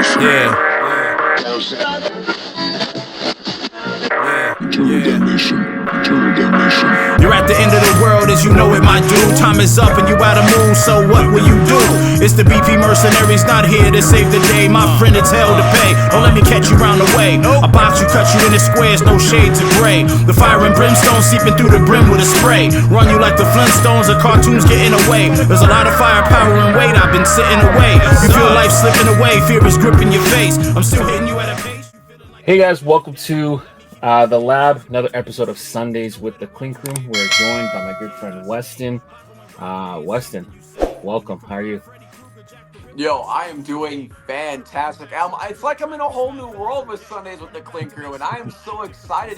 You're at the end of the world, as you know it, my dude. Time is up and you out of moon, so what will you do? It's the BP mercenaries not here to save the day. My friend, it's hell to pay. Oh, let me catch you round the way. A box you cut you into squares, no shades of gray. The fire and brimstone seeping through the brim with a spray. Run you like the Flintstones, the cartoons getting away. There's a lot of firepower and weight, I've been sitting away. You feel life slipping away, fear is gripping your face. I'm still hitting you at a pace. Hey guys, welcome to the lab, another episode of Sundaze with the Clink Room. We're joined by my good friend Weston. Weston, welcome. How are you? Yo, I am doing fantastic. It's like I'm in a whole new world with Sundaze with the Clink Room, and I am so excited,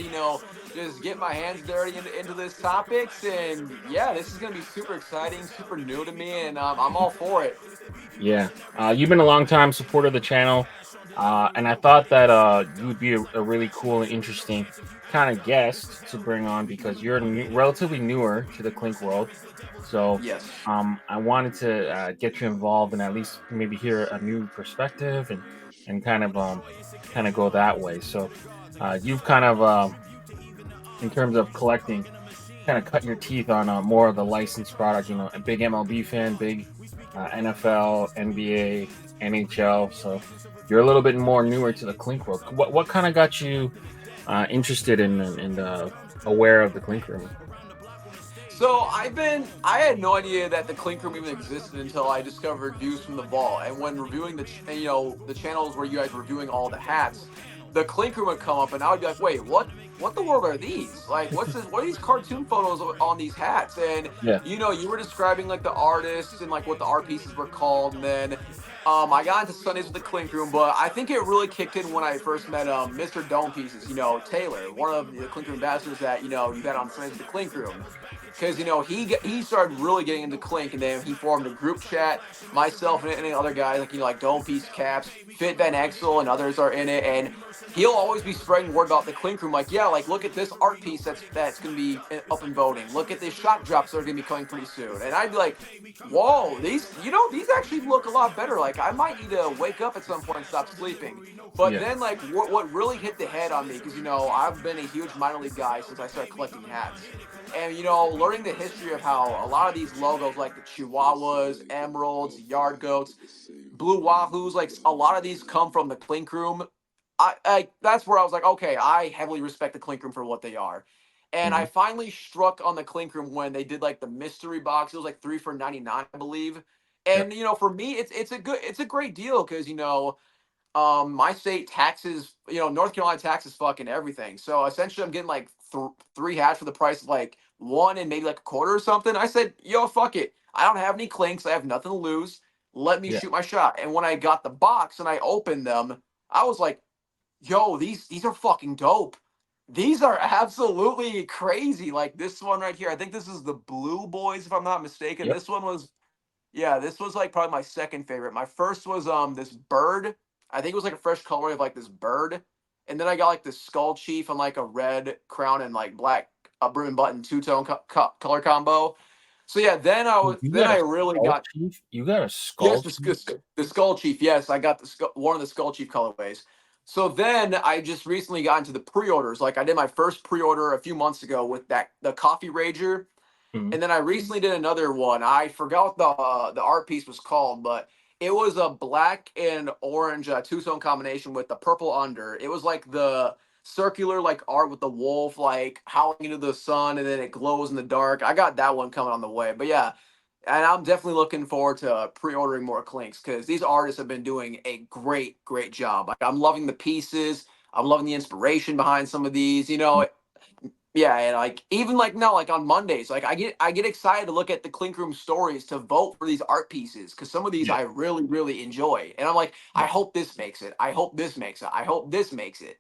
just get my hands dirty into this topics. And yeah, this is going to be super exciting, super new to me, and I'm all for it. Yeah, you've been a long time supporter of the channel, and I thought that you would be a really cool and interesting kind of guest to bring on because you're relatively newer to the Clink world. So yes. I wanted to get you involved and at least maybe hear a new perspective and kind of go that way. So you've kind of in terms of collecting, kind of cut your teeth on more of the licensed product. A big MLB fan, big NFL, NBA, NHL. So you're a little bit more newer to the Clink world. What kind of got you interested in and aware of the Clink Room? So I had no idea that the Clink Room even existed until I discovered Views from the Vault. And when reviewing the channels where you guys were reviewing all the hats, the Clink Room would come up, and I would be like, wait, what the world are these? Like, what's this? What are these cartoon photos on these hats? And you were describing like the artists and like what the art pieces were called, and then I got into Sundaze with the Clink Room, but I think it really kicked in when I first met Mr. Dome Pieces, Taylor, one of the Clink Room ambassadors that you got on Sundaze with the Clink Room. Because he started really getting into Clink, and then he formed a group chat. Myself and other guys like Dome Piece Caps, Fit Van Exel, and others are in it. And he'll always be spreading word about the Clink Room. Look at this art piece that's gonna be up in voting. Look at these shot drops that are gonna be coming pretty soon. And I'd be like, whoa, these actually look a lot better. Like I might need to wake up at some point and stop sleeping. But then what really hit the head on me, because I've been a huge minor league guy since I started collecting hats. And, learning the history of how a lot of these logos, like the Chihuahuas, Emeralds, Yard Goats, Blue Wahoos, like a lot of these come from the Clink Room. That's where I was like, okay, I heavily respect the Clink Room for what they are. And I finally struck on the Clink Room when they did like the mystery box. It was like 3 for $99, I believe. And, for me, it's a great deal because, my state taxes, North Carolina taxes fucking everything. So essentially I'm getting like 3 hats for the price of like 1 and maybe like a quarter or something. I said, yo, fuck it. I don't have any clinks. I have nothing to lose. Let me shoot my shot. And when I got the box and I opened them, I was like, yo, these are fucking dope. These are absolutely crazy. Like this one right here. I think this is the Blue Boys, if I'm not mistaken. Yep. This was like probably my second favorite. My first was this bird. I think it was like a fresh color of like this bird. And then I got like the Skull Chief on like a red crown and like black brim and button two-tone color combo. So yeah, then I really got Chief? You got a Skull Chief? Chief? The Skull Chief. Yes, I got one of the Skull Chief colorways. So then I just recently got into the pre-orders. Like I did my first pre-order a few months ago with the Coffee Rager. Mm-hmm. And then I recently did another one. I forgot what the art piece was called, but it was a black and orange two-tone combination with the purple under. It was like the circular like art with the wolf like howling into the sun, and then it glows in the dark. I got that one coming on the way. But yeah, and I'm definitely looking forward to pre-ordering more Clinks because these artists have been doing a great job. Like I'm loving the pieces. I'm loving the inspiration behind some of these. Yeah, and like even like now, like on Mondays, like I get excited to look at the Clink Room stories to vote for these art pieces because some of these I really enjoy, and I'm like, I hope this makes it. I hope this makes it. I hope this makes it.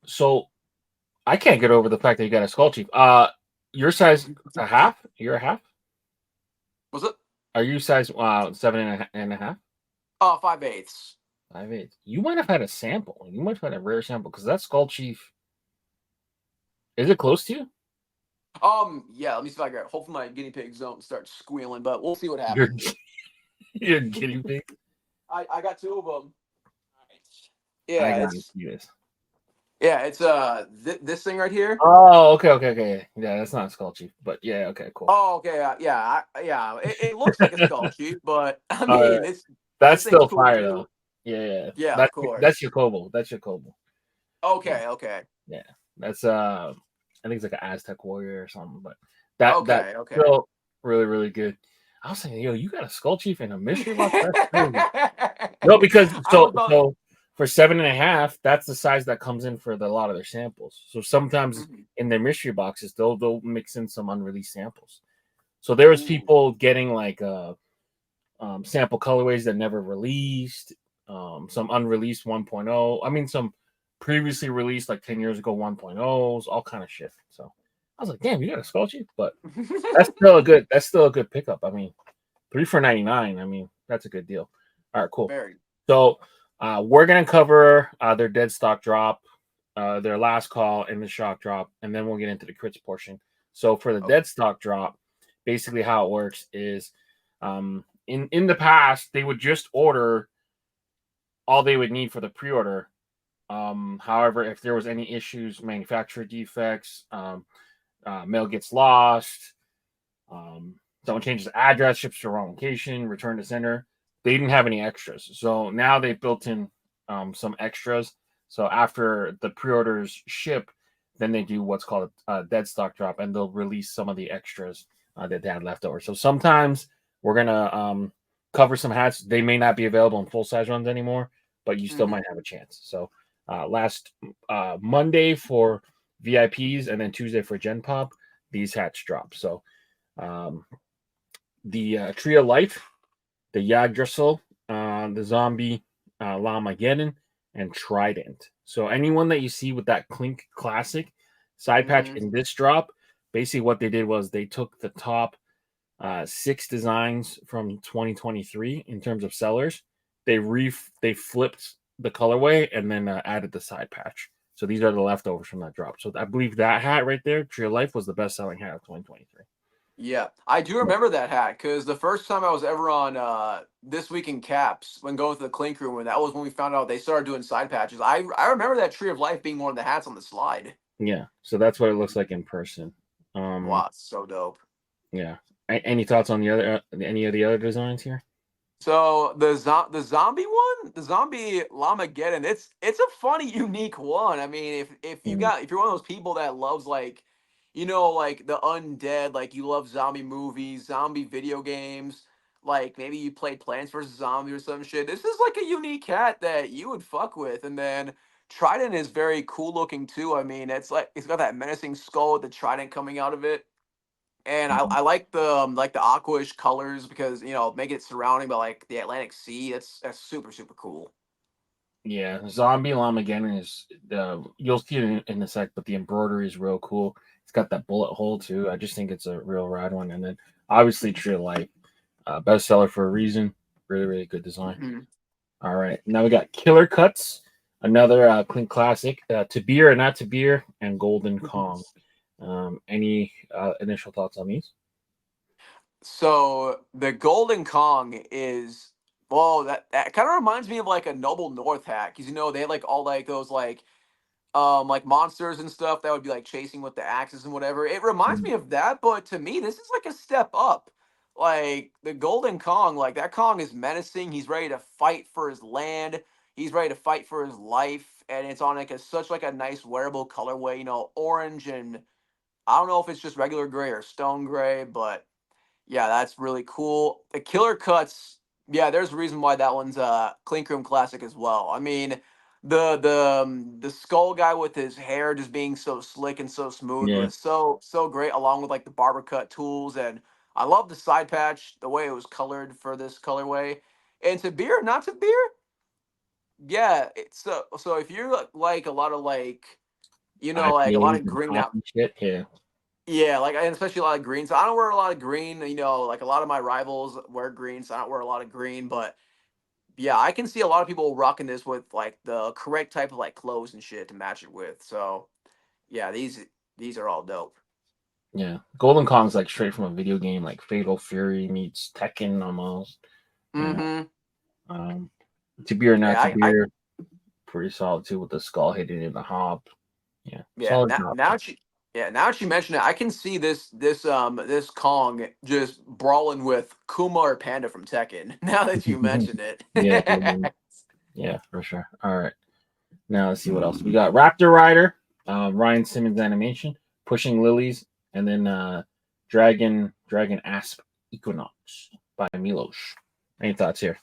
So, I can't get over the fact that you got a Skull Chief. Your size a half? You're a half? Was it? Are you size 7 and a half? 5/8. 5/8. You might have had a sample. You might have had a rare sample because that Skull Chief. Is it close to you? Yeah, let me see if I got it. Hopefully my guinea pigs don't start squealing, but we'll see what happens. You're guinea pig? I got 2 of them. Yeah, gotta it's see this. this thing right here. Oh, okay. Yeah, that's not a Skull Chief, but yeah, okay, cool. Oh, okay, yeah. It looks like a skull chief, but I All right, mean, this that's thing's still cool fire though. too. Yeah. Yeah, of That's course. your Kobo. That's your Kobo. Yeah, Okay. yeah. That's I think it's like an Aztec warrior or something, but that's Okay. still really, really good. I was saying, yo, you got a Skull Chief and a mystery box? That's crazy. No, because I was about. so for 7.5, that's the size that comes in for a lot of their samples. So sometimes Mhm. in their mystery boxes, they'll mix in some unreleased samples. So there was Ooh. people getting like sample colorways that never released, some unreleased 1.0. I mean, some previously released like 10 years ago 1.0s, all kind of shit. So I was like, damn, you got a Skull Chief, but that's still a good pickup. I mean, 3 for 99. I mean, that's a good deal. All right, cool. Very. So we're gonna cover their Deadstock Drop, their last call, and the shock drop, and then we'll get into the crits portion. So for the Okay. Deadstock Drop, basically how it works is, in the past they would just order all they would need for the pre-order. However, if there was any issues, manufacturer defects, mail gets lost, someone changes the address, ships to the wrong location, return to sender, they didn't have any extras. So now they built in some extras. So after the pre-orders ship, then they do what's called a dead stock drop, and they'll release some of the extras that they had left over. So sometimes we're gonna cover some hats. They may not be available in full size runs anymore, but you still might have a chance. So last Monday for VIPs, and then Tuesday for Gen Pop, these hats drop. So the Tree of Life, the Yggdrasil, the Zombie, Lamageddon, and Trident. So anyone that you see with that Clink Classic side patch in this drop, basically what they did was they took the top 6 designs from 2023 in terms of sellers. They flipped the colorway and then added the side patch. So these are the leftovers from that drop. So I believe that hat right there, Tree of Life, was the best selling hat of 2023. Yeah, I do remember that hat because the first time I was ever on This Week in Caps when going to the Clink Room, and that was when we found out they started doing side patches. I remember that Tree of Life being one of the hats on the slide. Yeah, so that's what it looks like in person. Wow, it's so dope. Yeah. Any thoughts on the other any of the other designs here? So the zombie one, the zombie Lamageddon, it's a funny, unique one. I mean, if if you're one of those people that loves like, like the undead, like you love zombie movies, zombie video games, like maybe you played Plants vs. Zombie or some shit. This is like a unique cat that you would fuck with. And then Trident is very cool looking too. I mean, it's like it's got that menacing skull with the trident coming out of it. And Mhm. I like the aquish colors because make it surrounding by like the Atlantic Sea. That's super cool. Yeah, Zombie Lamageddon is you'll see it in a sec, but the embroidery is real cool. It's got that bullet hole too. I just think it's a real rad one. And then obviously Tree of Life, bestseller for a reason. Really, really good design. Mhm. All right, now we got Killer Cuts, another Clink classic. To Beer or Not to Beer, and Golden Kong. Any initial thoughts on these? So the Golden Kong is well that kind of reminds me of like a Noble North hat because they had like all like those like monsters and stuff that would be like chasing with the axes and whatever. It reminds me of that, but to me, this is like a step up. Like the Golden Kong, like that Kong is menacing. He's ready to fight for his land. He's ready to fight for his life, and it's on like such like a nice wearable colorway. Orange and I don't know if it's just regular gray or stone gray, but yeah, that's really cool. The Killer Cuts, yeah, there's a reason why that one's a Clink Room classic as well. I mean, the skull guy with his hair just being so slick and so smooth Yeah, was so great, along with like the barber cut tools, and I love the side patch, the way it was colored for this colorway. And to beer, not to beer, yeah. It's so if you like a lot of like like a lot IPAs of and green out. hoppy shit. Yeah, Yeah, like and especially a lot of green. So I don't wear a lot of green. Like a lot of my rivals wear green, so I don't wear a lot of green. But yeah, I can see a lot of people rocking this with like the correct type of like clothes and shit to match it with. So yeah, these are all dope. yeah. Golden Kong's like straight from a video game, like Fatal Fury meets Tekken almost. You know, Mm-hmm. um, to Beer or Not Yeah, to I Beer. pretty solid too with the skull hitting in the hop. Yeah, Yeah, solid job. now that you mention it, I can see this Kong just brawling with Kuma or Panda from Tekken. Now that you mention it. Yeah, yeah, for sure. All right, now let's see what else we got. Raptor Rider, Ryan Simmons animation, Pushing Lilies, and then Dragon Asp Equinox by Milos. Any thoughts here?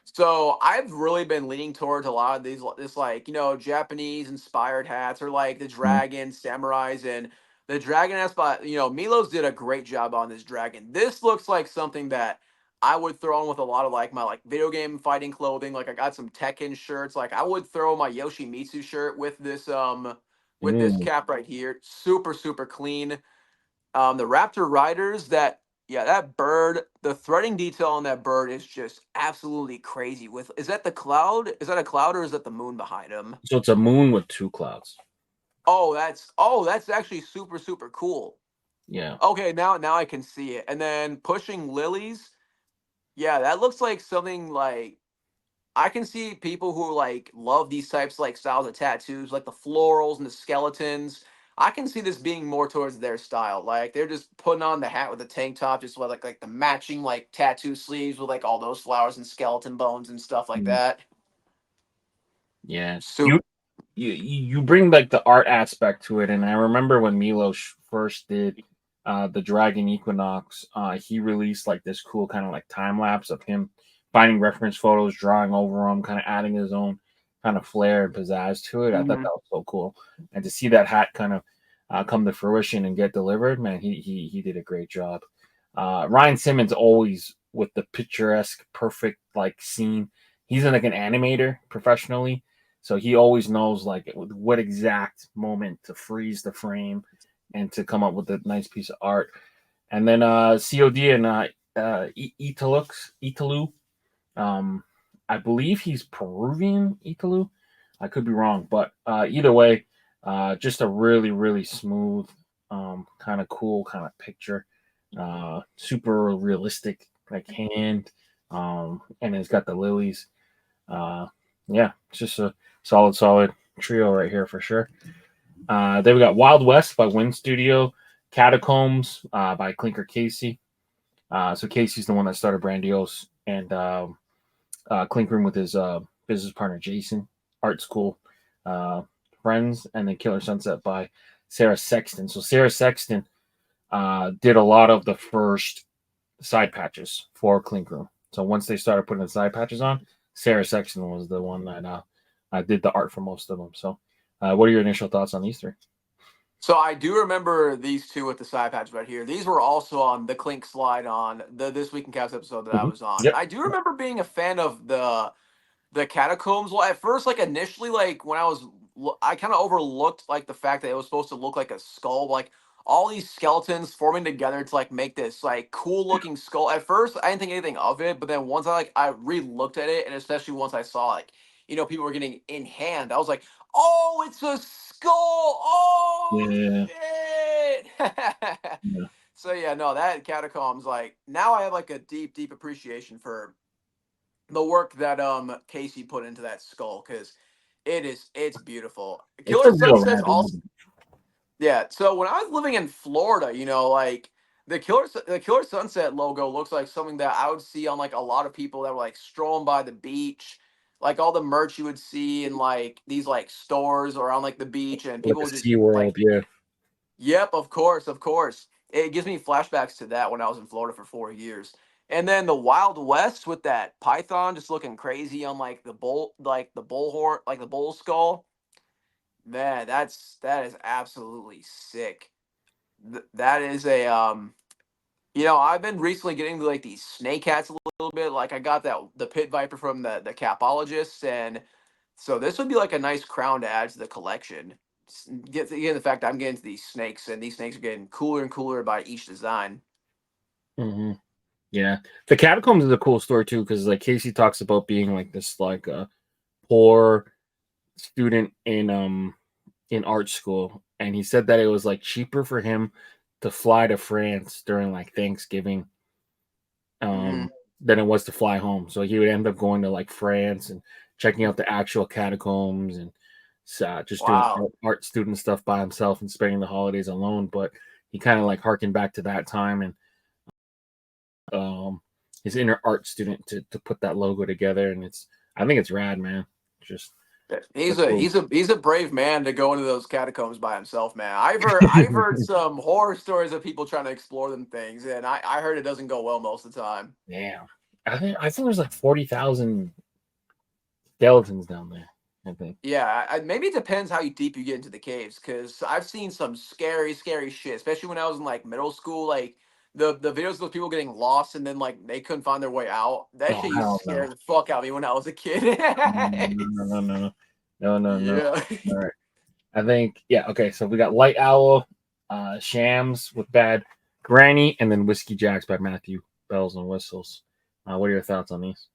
So I've really been leaning towards a lot of this like Japanese inspired hats or like the Mhm. dragon samurais and the dragon has but Milos did a great job on this dragon. This looks like something that I would throw on with a lot of like my like video game fighting clothing. Like I got some Tekken shirts. Like I would throw my Yoshimitsu shirt with this Mm. cap right here. Super super clean. The Raptor Riders, that bird, the threading detail on that bird is just absolutely crazy. With is that the cloud? Is that a cloud or is that the moon behind him? So it's a moon with two clouds. Oh, that's actually super super cool. Yeah. Okay, now I can see it. And then pushing lilies, yeah, that looks like something like I can see people who like love these types like styles of tattoos, like the florals and the skeletons. I can see this being more towards their style. Like they're just putting on the hat with the tank top, just with like the matching like tattoo sleeves with like all those flowers and skeleton bones and stuff like Mm. that. Yeah. Super. You bring like the art aspect to it, and I remember when Milos first did the Dragon Equinox, he released like this cool kind of like time lapse of him finding reference photos, drawing over them, kind of adding his own kind of flair and pizzazz to it. I thought that Mhm. was so cool, and to see that hat kind of come to fruition and get delivered, man, he did a great job. Ryan Simmons always with the picturesque, perfect like scene. He's like an animator professionally, so he always knows like what exact moment to freeze the frame and to come up with a nice piece of art. And then COD and Italu. Um, I believe he's Peruvian Italu. I could be wrong, but either way, just a really really smooth, kind of cool kind of picture. Super realistic like hand, and it's got the lilies. Uh, yeah, it's just a solid trio right here for sure. Then we got Wild West by Win Studio, Catacombs by Clinker Casey. So Casey's the one that started Brandiose, and Clink Room with his business partner Jason. Art School friends, and then Killer Sunset by Sarah Sexton. So Sarah Sexton did a lot of the first side patches for Clink Room. So once they started putting the side patches on, Sarah Sexton was the one that did the art for most of them. So, what are your initial thoughts on these three? So I do remember these two with the side patch right here. These were also on the Clink slide on the This Week in Caps episode that I Mhm. was on. And Yep. I do remember being a fan of the catacombs. Well, at first, like initially, like when I kind of overlooked like the fact that it was supposed to look like a skull, like all these skeletons forming together to like make this like cool looking skull. At first, I didn't think anything of it, but then once I re-looked at it, and especially once I saw like people were getting in hand, I was like, oh, it's a skull. Oh Yeah. shit. Yeah. So yeah, no, that catacombs like now I have like a deep appreciation for the work that Casey put into that skull because it's beautiful. It's a Killer real Sunsets rad also movie. yeah. So when I was living in Florida, like the Killer Sunset logo looks like something that I would see on like a lot of people that were like strolling by the beach, like all the merch you would see in like these like stores around like the beach, and Like people a would just Sea World, like yeah. yep, of course, of course. It gives me flashbacks to that when I was in Florida for 4 years. And then the Wild West with that python just looking crazy on like the bull horn, like the bull skull. Man, that is absolutely sick. That is a I've been recently getting to like these snake hats a little bit. Like I got the pit viper from the capologists, and so this would be like a nice crown to add to the collection. Get the fact I'm getting to these snakes, and these snakes are getting cooler and cooler by each design. Hmm. Yeah, the Catacombs is a cool story too because like Casey talks about being like this like poor student in art school, and he said that it was like cheaper for him to fly to France during like Thanksgiving Hmm. than it was to fly home. So he would end up going to like France and checking out the actual catacombs and just doing Wow. art student stuff by himself and spending the holidays alone. But he kind of like harkened back to that time and his inner art student to put that logo together. And I think it's rad, man. Just He's that's a cool. he's a brave man to go into those catacombs by himself, man. I've heard some horror stories of people trying to explore them things, and I heard it doesn't go well most of the time. Damn. I think there's like 40,000 skeletons down there. I think. Yeah, maybe it depends how deep you get into the caves, because I've seen some scary shit, especially when I was in like middle school. Like the videos of those people getting lost and then like they couldn't find their way out. That Oh shit used to hell scare no. the fuck out of me when I was a kid. No. Yeah. All right. I think yeah. Okay, so we got Light Owl, Shams with Bad Granny, and then Whiskey Jacks by Matthew Bells and Whistles. What are your thoughts on these?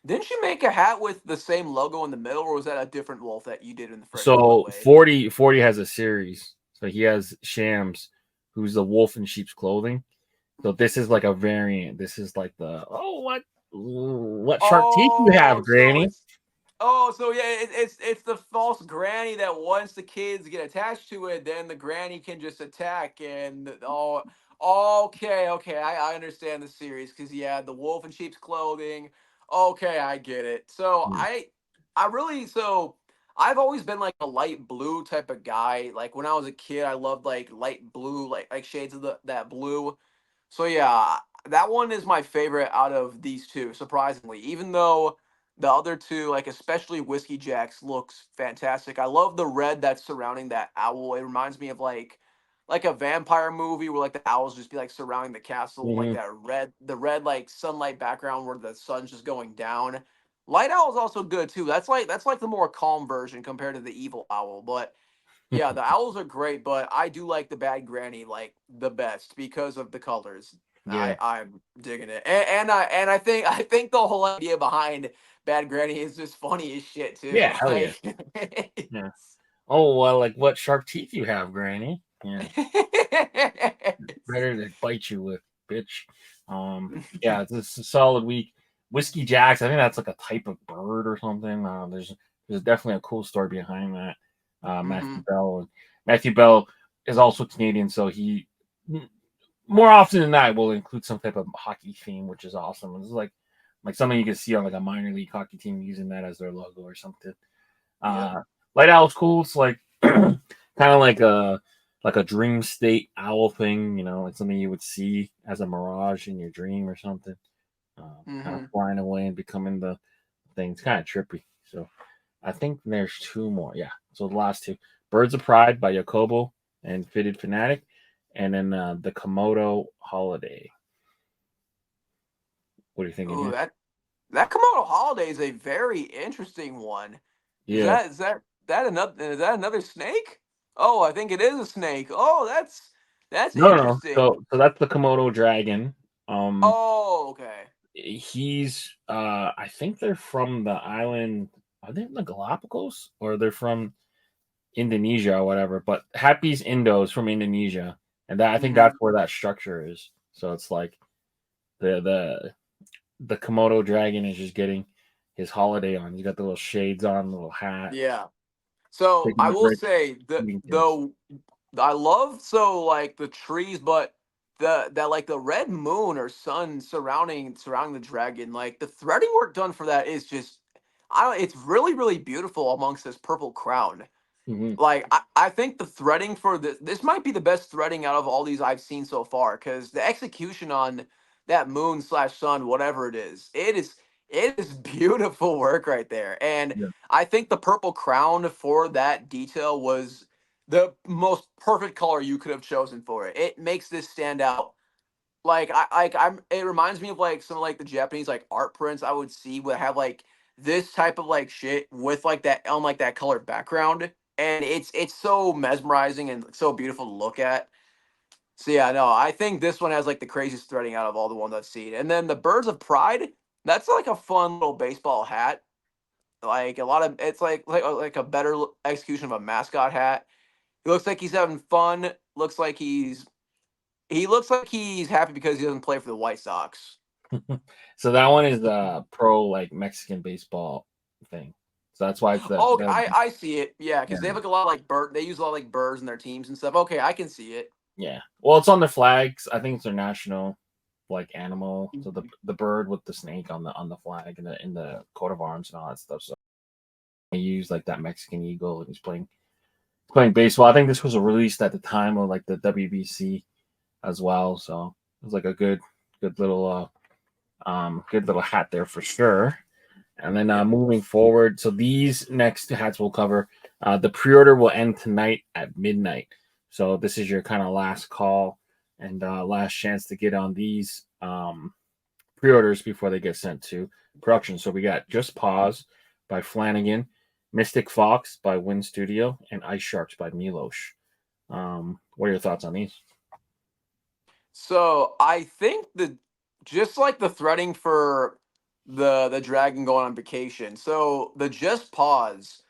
Didn't you make a hat with the same logo in the middle, or was that a different wolf that you did in the first So colorway? 40 has a series. So he has Shams, who's the wolf in sheep's clothing. So this is like a variant. This is like the what sharp teeth you have, Oh, so Granny? it's so yeah, it's the false granny that once the kids get attached to it, then the granny can just attack and okay, I understand the series because yeah, the wolf in sheep's clothing. Okay, I get it. So Yeah. I really so I've always been like a light blue type of guy. Like when I was a kid, I loved like light blue, like shades of that blue. So yeah, that one is my favorite out of these two, surprisingly. Even though the other two, like especially Whiskey Jacks, looks fantastic. I love the red that's surrounding that owl. It reminds me of like a vampire movie where like the owls just be like surrounding the castle, like Mhm. that the red like sunlight background where the sun's just going down. Light Owl is also good too. That's like the more calm version compared to the evil owl, but yeah, the owls are great, but I do like the bad granny like the best because of the colors. Yeah. I'm digging it, and I think the whole idea behind bad granny is just funny as shit too. Yeah. Hell yeah. Like, Yeah. Oh well, like what sharp teeth you have, Granny? Yeah. Better to bite you with, bitch. Yeah, it's a solid week. Whiskey Jacks, I think that's like a type of bird or something. There's definitely a cool story behind that. hmm Matthew Bell is also Canadian, so he more often than not will include some type of hockey theme, which is awesome. It's like something you can see on like a minor league hockey team using that as their logo or something. Yep. Uh, Light Owl's cool. It's like kind of like a dream state owl thing, like something you would see as a mirage in your dream or something. Kind of hmm flying away and becoming the thing. It's kind of trippy. So I think there's two more. Yeah. So the last two, Birds of Pride by Yakobo and Fitted Fanatic, and then the Komodo Holiday. What are you thinking Ooh, here? that Komodo holiday is a very interesting one. Is Yeah. that is that that another is that another snake? Oh, I think it is a snake. Oh, that's No. interesting. So that's the Komodo dragon. Um, Oh, okay. he's I think they're from the island. Are they from the Galapagos or they're from Indonesia or whatever? But Happy's Indo's from Indonesia, and I think hmm that's where that structure is. So it's like the the the Komodo dragon is just getting his holiday on. He's got the little shades on, the little hat, Yeah. So taking I the will bread, say eating things. the I love so like the trees, but that like the red moon or sun surrounding the dragon, like the threading work done for that is just I don't it's really beautiful amongst this purple crown. Hmm. Like I think the threading for this might be the best threading out of all these I've seen so far because the execution on that moon slash sun, whatever it is beautiful work right there. And Yeah. I think the purple crown for that detail was the most perfect color you could have chosen for it. It makes this stand out. I'm it reminds me of like some of like the Japanese like art prints I would see would have like this type of like shit with like that on like that colored background. And it's so mesmerizing and so beautiful to look at. So yeah, no, I think this one has like the craziest threading out of all the ones I've seen. And then the Birds of Pride, that's like a fun little baseball hat. Like a lot of it's like a better execution of a mascot hat. He looks like he's having fun. He looks like he's happy because he doesn't play for the White Sox. So that one is pro like Mexican baseball thing. So that's why it's Oh, the I see it. Yeah, yeah. because they have like a lot of like bird. They use a lot of like birds in their teams and stuff. Okay, I can see it. Yeah. Well, it's on the flags. I think it's their national like animal. So the bird with the snake on the flag and in the coat of arms and all that stuff. So they use like that Mexican eagle and he's playing baseball. I think this was released at the time of like the WBC as well. So it was like a good little good little hat there for sure. And then Yep. moving forward, so these next hats we'll cover. The pre-order will end tonight at midnight. So this is your kind of last call and last chance to get on these pre-orders before they get sent to production. So we got Just Pause by Flanagan, Mystic Fox by Win Studio, and Ice Sharks by Milosh. What are your thoughts on these? So I think the just like the threading for the dragon going on vacation. So the just pause.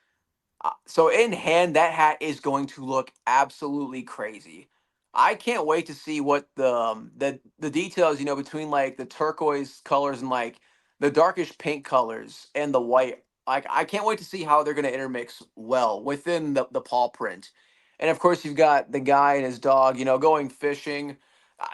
So in hand, that hat is going to look absolutely crazy. I can't wait to see what the details, between like the turquoise colors and like the darkish pink colors and the white. Like I can't wait to see how they're going to intermix well within the paw print. And of course, you've got the guy and his dog, going fishing.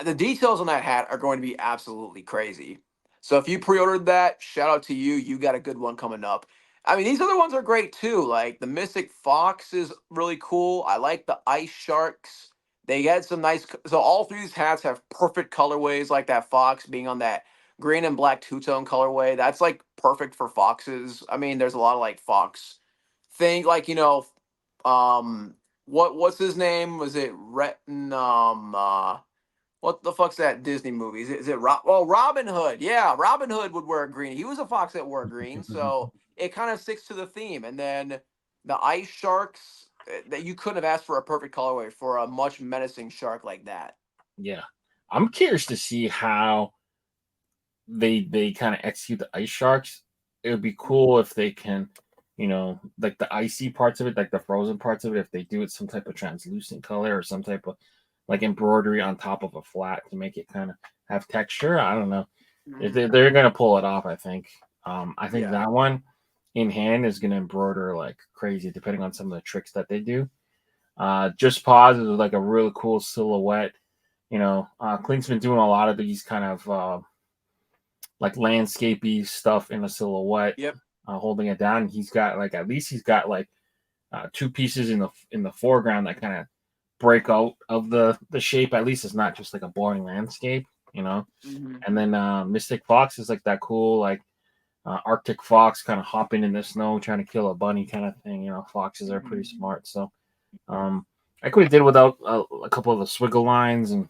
The details on that hat are going to be absolutely crazy. So if you pre-ordered that, shout out to you. You got a good one coming up. I mean, these other ones are great too. Like the Mystic Fox is really cool. I like the Ice Sharks. They had some nice. So all three of these hats have perfect colorways, like that fox being on that green and black two tone colorway. That's like perfect for foxes. I mean, there's a lot of like fox thing, like what's his name? Was it Retin? What the fuck's that Disney movie? Is it Robin Hood? Yeah, Robin Hood would wear green. He was a fox that wore green, so it kind of sticks to the theme. And then the ice sharks that you couldn't have asked for a perfect colorway for a much menacing shark like that. Yeah, I'm curious to see how they kind of execute the ice sharks. It would be cool if they can, like the icy parts of it, like the frozen parts of it, if they do it some type of translucent color or some type of like embroidery on top of a flat to make it kind of have texture. I don't know. If they're gonna pull it off, I think. I think Yeah. that one in hand is gonna embroider like crazy, depending on some of the tricks that they do. Just Pause is like a really cool silhouette. Clink's been doing a lot of these kind of like landscapey stuff in a silhouette, Yep. holding it down. He's got like at least he's got like two pieces in the foreground that kind of break out of the shape. At least it's not just like a boring landscape, you know. Mm-hmm. And then Mystic Fox is like that cool like Arctic fox kind of hopping in the snow trying to kill a bunny kind of thing. Foxes are pretty smart, so I could have did without a couple of the swiggle lines and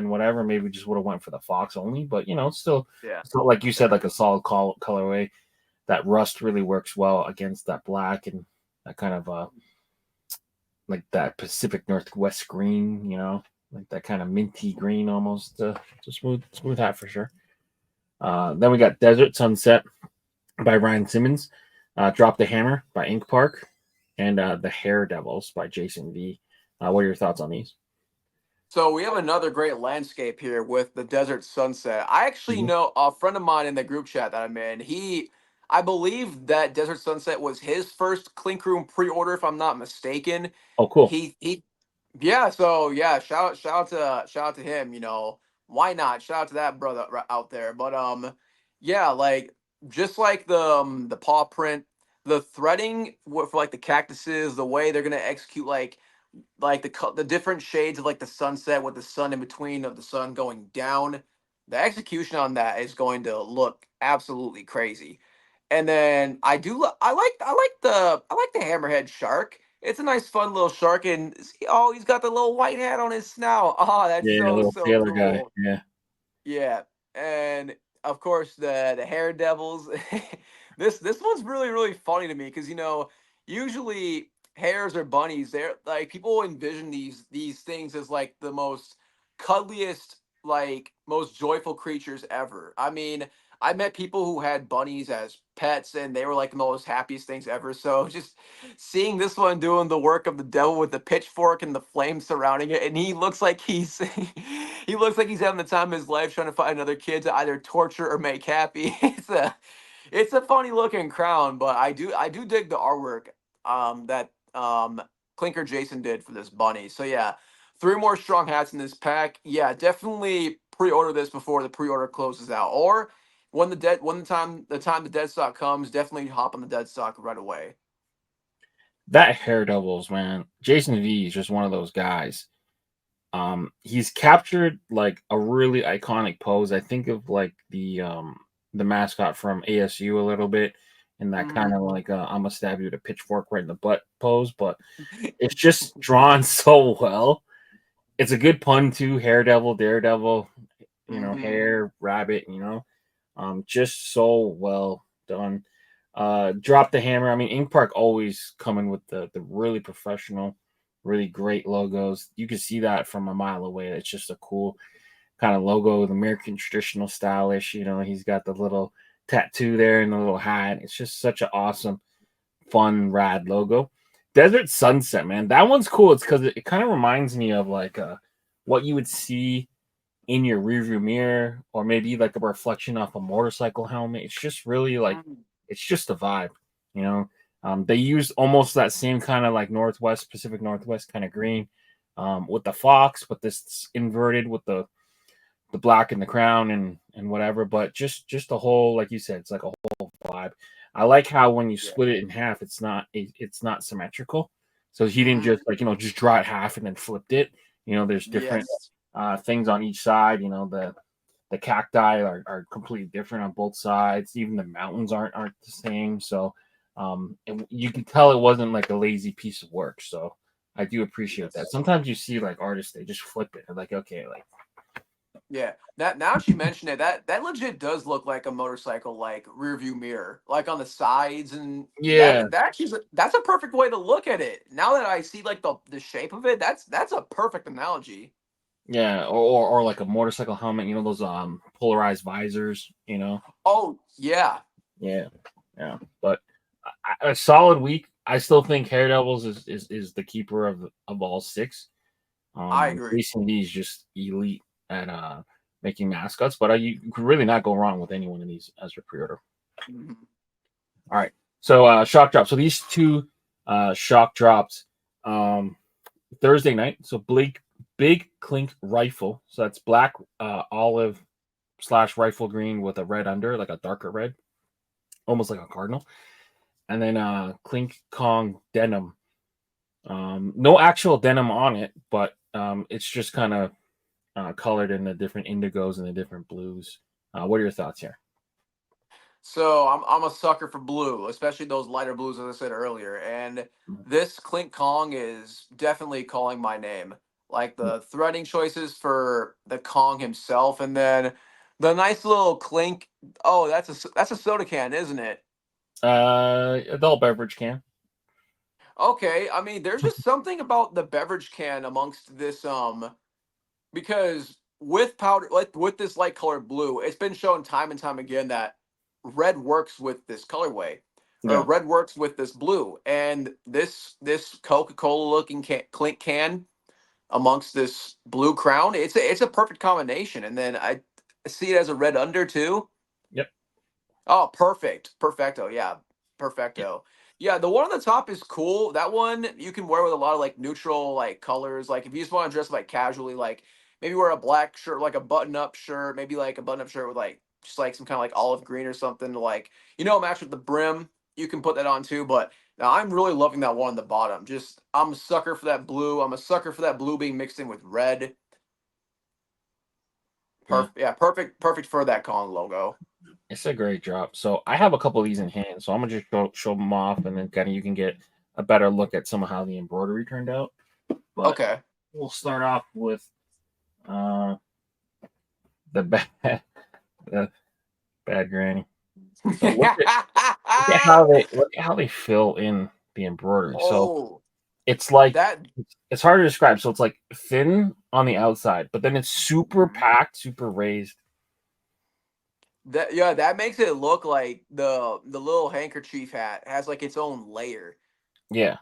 whatever. Maybe just would have went for the fox only, but Yeah. still like you said, like a solid colorway. That rust really works well against that black and that kind of like that Pacific Northwest green, like that kind of minty green almost. It's a smooth hat for sure. Then we got Desert Sunset by Ryan Simmons, Drop the Hammer by Ink Park, and The Hair Devils by Jason V. What are your thoughts on these? So we have another great landscape here with the desert sunset. I actually Mhm. know a friend of mine in the group chat that I'm in. I believe that desert sunset was his first Clink Room pre-order, if I'm not mistaken. Oh, cool. Yeah. So yeah, shout out to him. Why not? Shout out to that brother out there. But yeah, like just like the paw print, the threading for like the cactuses, the way they're gonna execute like the different shades of like the sunset with the sun in between of the sun going down. The execution on that is going to look absolutely crazy. And then I like the hammerhead shark. It's a nice fun little shark, and he's got the little white hat on his snout. Oh, that's Yeah, so little so sailor guy. cool. Yeah. Yeah, and of course the hair devils. This one's really really funny to me because usually hares or bunnies, they're like people envision these things as like the most cuddliest, like most joyful creatures ever. I mean, I met people who had bunnies as pets and they were like the most happiest things ever. So just seeing this one doing the work of the devil with the pitchfork and the flames surrounding it, and he looks like he's he looks like he's having the time of his life trying to find another kid to either torture or make happy. It's a funny looking crown, but I do dig the artwork that Clinker Jason did for this bunny. So yeah, 3 more strong hats in this pack. Yeah, definitely pre-order this before the pre-order closes out, or when the time the dead stock comes, definitely hop on the dead stock right away. That Hair Devils, man. Jason V is just one of those guys. He's captured like a really iconic pose. I think of like the mascot from ASU a little bit, and that kind Hmm. of like I'm gonna stab you with a pitchfork right in the butt pose, but it's just drawn so well. It's a good pun too. Hair Devil, Daredevil, Hmm. hair, rabbit, just so well done. Drop the hammer. I mean, Ink Park always coming with the really professional, really great logos. You can see that from a mile away. It's just a cool kind of logo, the American traditional stylish. He's got the little tattoo there and the little hat. It's just such an awesome, fun, rad logo. Desert Sunset, man, that one's cool. It's because it kind of reminds me of like what you would see in your rearview mirror, or maybe like a reflection off a motorcycle helmet. It's just really like it's just a vibe, you know. They used almost that same kind of like Northwest Pacific Northwest kind of green, with the fox, but this inverted with the black in the crown and whatever. But just the whole, like you said, it's like a whole vibe. I like how when you Yeah. split it in half, it's not symmetrical. So he didn't Hmm. just like draw it half and then flipped it. There's different Yes. things on each side. The cacti are completely different on both sides. Even the mountains aren't the same. So you can tell it wasn't like a lazy piece of work. So I do appreciate that. Yes. Sometimes you see like artists, they just flip it. They're like, okay, like Yeah. That now she mentioned it, that legit does look like a motorcycle like rear view mirror, like on the sides, and yeah, that's a perfect way to look at it. Now that I see like the shape of it, that's a perfect analogy. yeah, or like a motorcycle helmet. Those polarized visors. Oh yeah, Yeah, yeah. But a solid week. I still think Hair Devils is the keeper of all six. I agree. Jason D is just elite at making mascots, but you could really not go wrong with any one of these as your pre-order. Mhm. All right, so shock drop. So these two shock drops Thursday night. So big Clink rifle. So that's black olive slash rifle green with a red under, like a darker red, almost like a cardinal. And then Clink Kong denim. No actual denim on it, but it's just kind of colored in the different indigos and the different blues. What are your thoughts here? So I'm a sucker for blue, especially those lighter blues, as I said earlier. And this Clink Kong is definitely calling my name. Like the threading choices for the Kong himself, and then the nice little Clink. Oh, that's a soda can, isn't it? Adult beverage can. Okay, I mean, there's just something about the beverage can amongst this because with powder, like with this light colored blue, it's been shown time and time again that red works with this colorway, or Yeah, red works with this blue, and this Coca-Cola looking Clink can amongst this blue crown, it's a perfect combination. And then I see it as a red under too. yep, Oh, perfect. Perfecto. Yeah. yeah, Perfecto. Yeah, the one on the top is cool. That one you can wear with a lot of like neutral like colors. Like if you just want to dress like casually, like maybe wear a black shirt, like a button-up shirt, maybe like a button-up shirt with like just like some kind of like olive green or something to like, match with the brim. You can put that on too. But now I'm really loving that one on the bottom. Just I'm a sucker for that blue. I'm a sucker for that blue being mixed in with red. yeah. Perfect. Yeah, perfect for that Kong logo. It's a great drop. So I have a couple of these in hand, so I'm gonna just show them off, and then kind of you can get a better look at some of how the embroidery turned out. But Okay. we'll start off with uh, the bad the bad granny. So look at how they fill in the embroidery. So Oh, it's like that it's hard to describe. So it's like thin on the outside, but then it's super Mhm. packed, super raised. that makes it look like the little handkerchief hat has like its own layer. Yeah,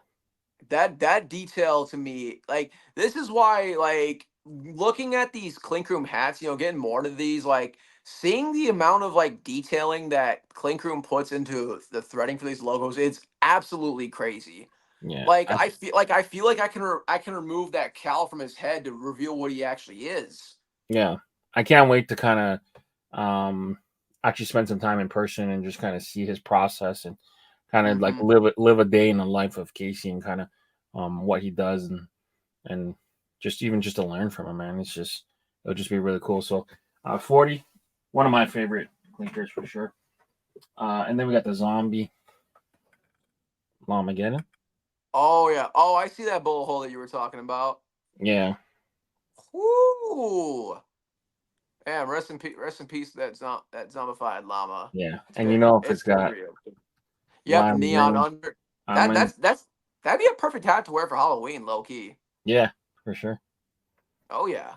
That detail to me, like this is why like looking at these Clink Room hats, getting more into these, like seeing the amount of like detailing that Clink Room puts into the threading for these logos, it's absolutely crazy. Yeah, Like I feel like I can remove that cowl from his head to reveal what he actually is. yeah. I can't wait to kind of actually spend some time in person and just kind of see his process and kind of like Hmm. live a day in the life of Casey and kind of what he does and just even just to learn from him, man. It'll just be really cool. So 40, one of my favorite clinkers for sure. And then we got the zombie Lamageddon. Oh yeah. Oh, I see that bullet hole that you were talking about. Yeah, Woo! Man, rest in peace to that zombified llama. yeah. It's And you been know if it's it's been got real. Yep, lime neon green, under. I'm That in. that'd be a perfect hat to wear for Halloween, low key. Yeah, for sure. Oh yeah.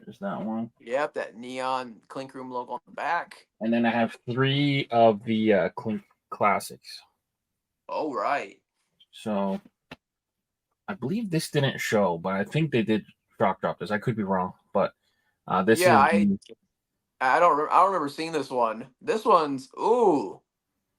There's that one. Yep, that neon Clink Room logo on the back. And then I have 3 of the Clink classics. Oh right. So I believe this didn't show, but I think they did shock drop this. I could be wrong, but this Yeah, is I don't remember seeing this one. This one's ooh.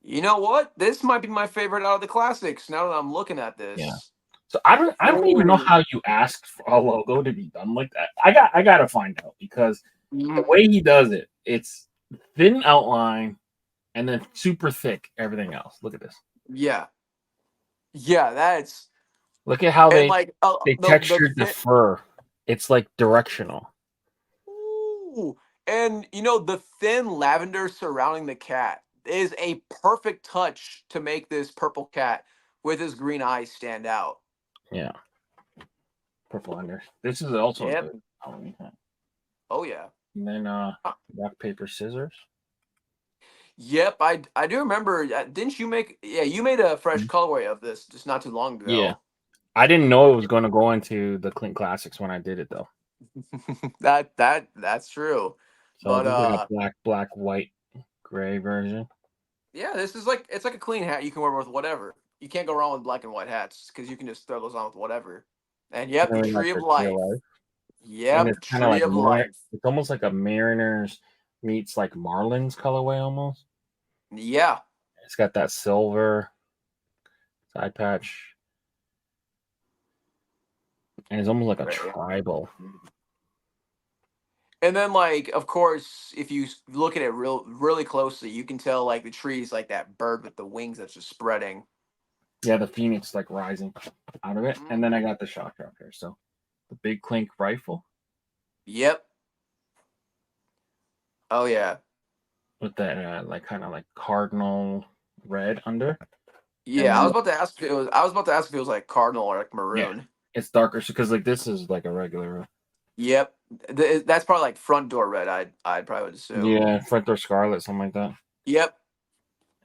You know what? This might be my favorite out of the classics. Now that I'm looking at yeah. this. So I don't even know Ooh. how you asked for a logo to be done like that. I gotta find out because the Mhm. way he does it, it's thin outline and then super thick everything else. Look at this. Yeah. Yeah, that's Look at how and they like they the textured the fit. fur. It's like directional. Ooh. And you know the thin lavender surrounding the cat is a perfect touch to make this purple cat with his green eyes stand out. Yeah, purple under. This is also a Yep. good Halloween hat. Oh yeah. And then Uh, rock paper scissors. Yep, I do remember. Didn't you make? Yeah, you made a fresh Mhm. colorway of this just not too long Yeah, ago. I didn't know it was going to go into the Clint Classics when I did it though. That's true. So But this is like a black, white, gray version. yeah, this is like it's like a clean hat you can wear with whatever. You can't go wrong with black and white hats because you can just throw those on with whatever. And And yep, the then we got tree of the Tree of life. Life, and it's Yep, kind of tree like of life. it's almost like a Mariners meets like Marlins colorway almost. Yeah. It's got that silver side patch, and it's almost like a Right. tribal. And then like of course, if you look at it really closely, you can tell like the trees like that bird with the wings that's just spreading. Yeah, the phoenix like rising out of it, and then I Mhm. got the shock drop here. So the big Clink rifle Yep. Oh yeah. with that like kind of like cardinal red under, and Yeah, I then was about to ask if it was I was about to ask if it was like cardinal or like yeah, maroon. it's darker because like this is like a regular Yep. That's probably like front door red, I'd probably would assume. yeah front door scarlet something like that, Yep.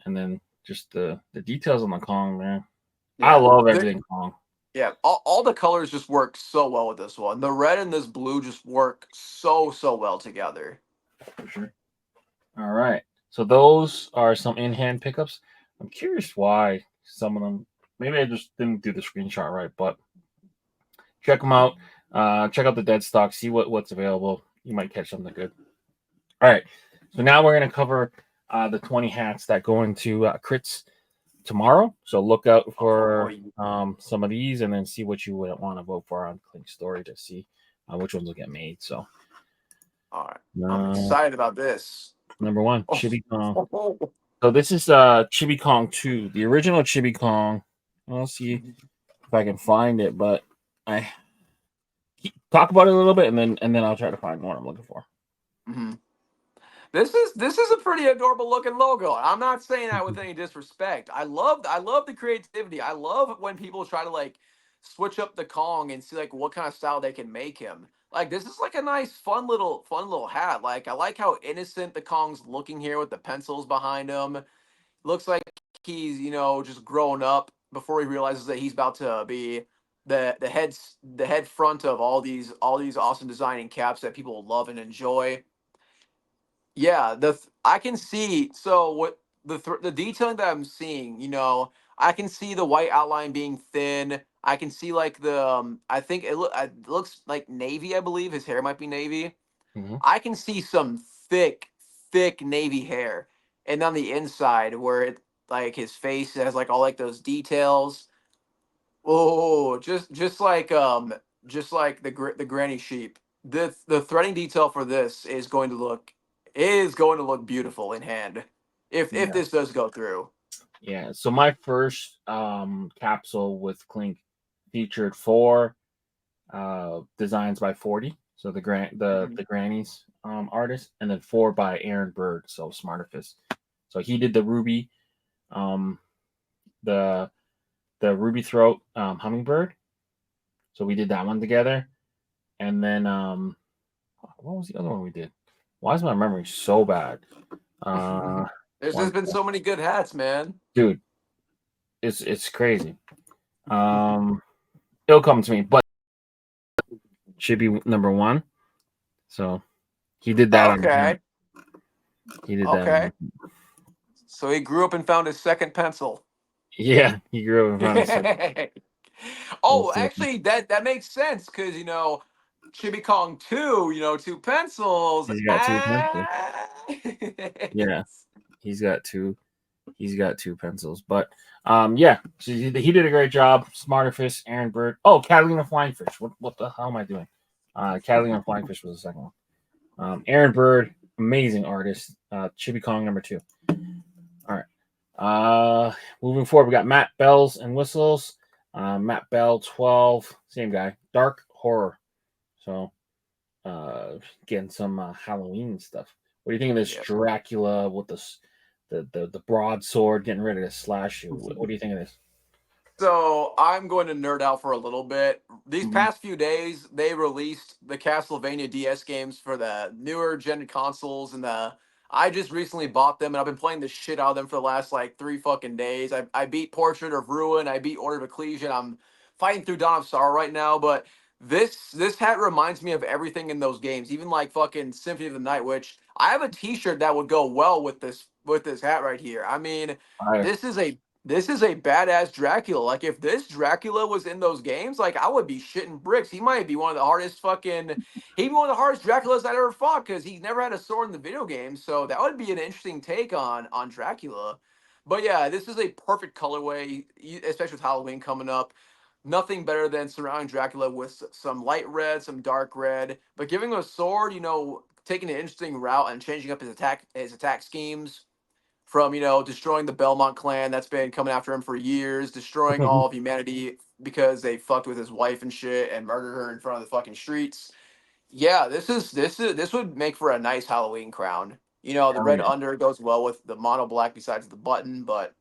and then just the details on the Kong, man. I Yeah. love everything Kong Yeah, all the colors just work so well with this one. The red and this blue just work so well together. for sure. All right, so those are some in hand pickups. I'm curious why some of them. Maybe I just didn't do the screenshot right, but check them out. Check out the Deadstock. See what's available. You might catch something good. All right. So now we're gonna cover the 20 hats that go into Crits tomorrow. So look out Oh, for some of these, and then see what you would want to vote for on Clink's story to see which ones will get made. So all right. I'm uh, excited about this. number one, Chibi Kong. Oh. So this is Chibi Kong 2, the original Chibi Kong. I'll see if I can find it, but I talk about it a little bit, and then I'll try to find what I'm looking for. Hmm. This is a pretty adorable looking logo. I'm not saying that with any disrespect. I love the creativity. I love when people try to like switch up the Kong and see like what kind of style they can make him. Like this is like a nice fun little hat. Like I like how innocent the Kong's looking here with the pencils behind him. Looks like he's, you know, just growing up before he realizes that he's about to be the head front of all these awesome designing caps that people love and enjoy. Yeah, I can see so what the detailing that I'm seeing, you know, I can see the white outline being thin. I can see like the I think it looks like navy, I believe his hair might be navy. Mm-hmm. I can see some thick, thick navy hair, and on the inside where it like his face has like all like those details. Oh, just like the granny sheep. The threading detail for this is going to look beautiful in hand if Yeah. this does go through. Yeah. So my first capsule with Clink featured 4 designs by 40. So Mhm. the grannies artist, and then 4 by Aaron Bird, so Smartifist. So he did the ruby, um, the ruby throat hummingbird. So we did that one together, and then what was the other one we did? Why is my memory so bad? Uh, There's one just been so many good hats, man. dude, it's crazy. Um, it'll come to me, but should be number 1. So he did that on him. Okay, He did that on okay. So he grew up and found his second pencil. Yeah, he grew up in front of us. Oh, actually, that makes sense because Chibi Kong 2, two pencils. He's got 2 pencils. Ah. Yeah, he's got 2. He's got 2 pencils. But yeah, so he did a great job. Smarterfish, Aaron Bird. Oh, Catalina Flying Fish. What the hell am I doing? Catalina Flying Fish was the second one. Aaron Bird, amazing artist. Chibi Kong number 2. All right. Moving forward, we got Matt Bells and Whistles. Matt Bell, 12, same guy. Dark horror. So, getting some Halloween stuff. What do you think of this Yeah. Dracula with the broadsword getting ready to slash you? What do you think of this? So I'm going to nerd out for a little bit. These Mhm. past few days, they released the Castlevania DS games for the newer gen consoles, and I just recently bought them, and I've been playing the shit out of them for the last like 3 fucking days. I beat Portrait of Ruin, I beat Order of Ecclesia, and I'm fighting through Dawn of Sorrow right now. But this hat reminds me of everything in those games, even like fucking Symphony of the Night, which I have a T-shirt that would go well with this hat right here. I mean, Fire. this is a this is a badass Dracula. Like if this Dracula was in those games, like I would be shitting bricks. He might be one of the hardest fucking he'd be one of the hardest Draculas I'd ever fought because he's never had a sword in the video game. So that would be an interesting take on Dracula. But yeah, this is a perfect colorway, especially with Halloween coming up. Nothing better than surrounding Dracula with some light red, some dark red, but giving him a sword, taking an interesting route and changing up his attack schemes from destroying the Belmont clan that's been coming after him for years, destroying all of humanity because they fucked with his wife and shit and murdered her in front of the fucking streets. Yeah, this would make for a nice Halloween crown. The Hell red yeah. under goes well with the mono black besides the button, but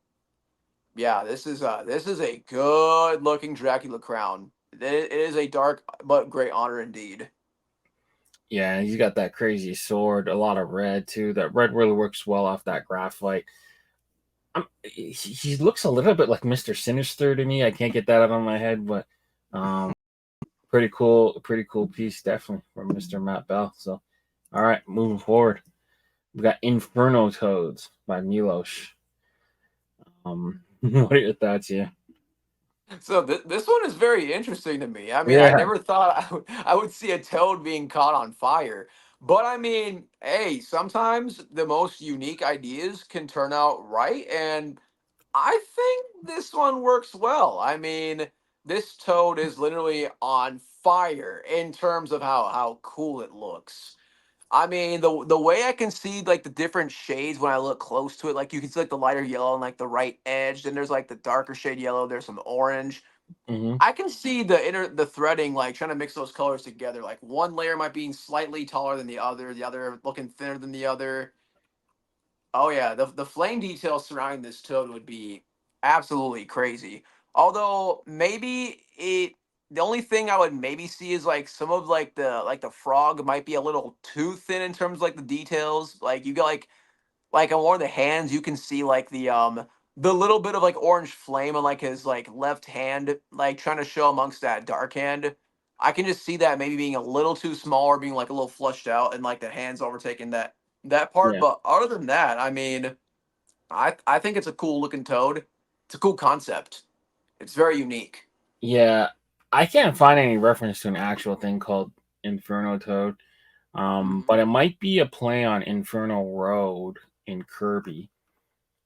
yeah, this is a good looking Dracula crown. It is a dark but great honor indeed. Yeah, he's got that crazy sword, a lot of red too. That red really works well off that graphite. He looks a little bit like Mr. Sinister to me. I can't get that out of my head, but um, pretty cool piece, definitely from Mr. Matt Bell. So, all right, moving forward, we got Inferno Toads by Milos. What are your thoughts here? So this one is very interesting to me. I mean, I Yeah, never thought I would see a toad being caught on fire. But I mean, hey, sometimes the most unique ideas can turn out right, and I think this one works well. I mean, this toad is literally on fire in terms of how cool it looks. I mean, the way I can see like the different shades when I look close to it, like you can see like the lighter yellow on like the right edge, then there's like the darker shade yellow, there's some orange. hmm I can see the threading like trying to mix those colors together. Like one layer might be slightly taller than the other looking thinner than the other. Oh yeah, the flame details surrounding this toad would be absolutely crazy. Although maybe the only thing I would maybe see is like some of like the frog might be a little too thin in terms of like the details. Like you got like on one of the hands you can see like the little bit of like orange flame on like his like left hand, like trying to show amongst that dark hand. I can just see that maybe being a little too small or being like a little flushed out and like the hands overtaking that part. yeah, But other than that, I mean, I think it's a cool looking toad. It's a cool concept. It's very unique. yeah. I can't find any reference to an actual thing called Inferno Toad. But it might be a play on Infernal Road in Kirby.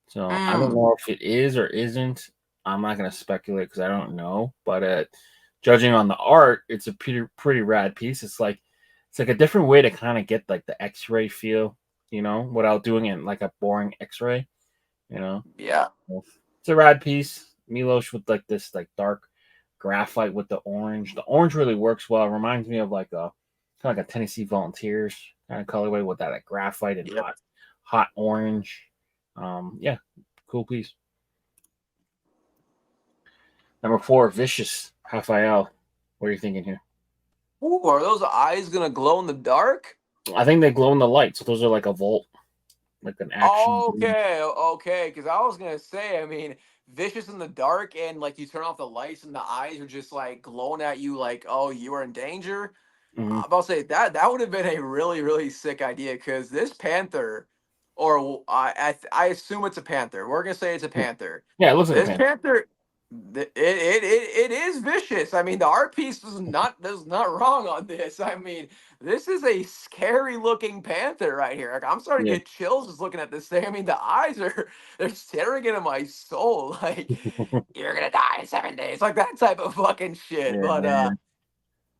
So I don't Mm. know if it is or isn't. I'm not gonna speculate because I don't know. But judging on the art, it's a pretty rad piece. It's like a different way to kind of get like the X-ray feel, without doing it like a boring X-ray. You know, Yeah. it's a rad piece. Milosh with like this like dark graphite with the orange. The orange really works well. It reminds me of like a kind of like a Tennessee Volunteers kind of colorway with that like graphite and Yep. hot orange. Yeah, cool piece. Number 4, Vicious Raphael. What are you thinking here? Ooh, are those eyes gonna glow in the dark? I think they glow in the light, so those are like a volt, like an action. Okay, okay. Because I was gonna say, I mean, vicious in the dark, and like you turn off the lights, and the eyes are just like glowing at you, like, oh, you are in danger. Mm-hmm. I'm about to say that would have been a really sick idea. Because this panther, or I assume it's a panther. We're gonna say it's a panther. Yeah, it looks like a This panther. panther, it is vicious. I mean, the art piece is not wrong on this. I mean, this is a scary looking panther right here. Like, I'm starting to Yeah, get chills just looking at this thing. I mean, the eyes are they're staring into my soul. Like, you're gonna die in 7 days, like that type of fucking shit. But yeah.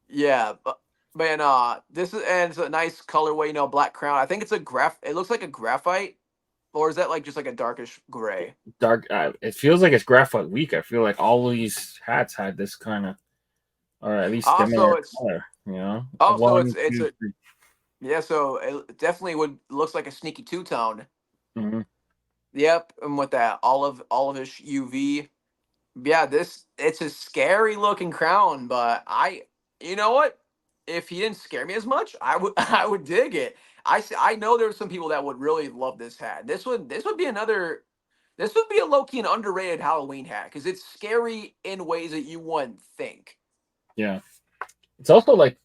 yeah, but man, this is and it's a nice colorway. Black crown. I think it's a graph. It looks like a graphite, or is that like just like a darkish gray? Dark. It feels like it's Graphite Week. I feel like all these hats had this kind of, or at least Also, similar it's color. You know, also one, it's two, a three. yeah. So it definitely would looks like a sneaky two tone. Mm-hmm. Yep, and with that olivish UV. Yeah, this it's a scary looking crown, but you know what? If he didn't scare me as much, I would I would dig it. I know there's some people that would really love this hat. This would be another. This would be a low key and underrated Halloween hat because it's scary in ways that you wouldn't think. Yeah, it's also like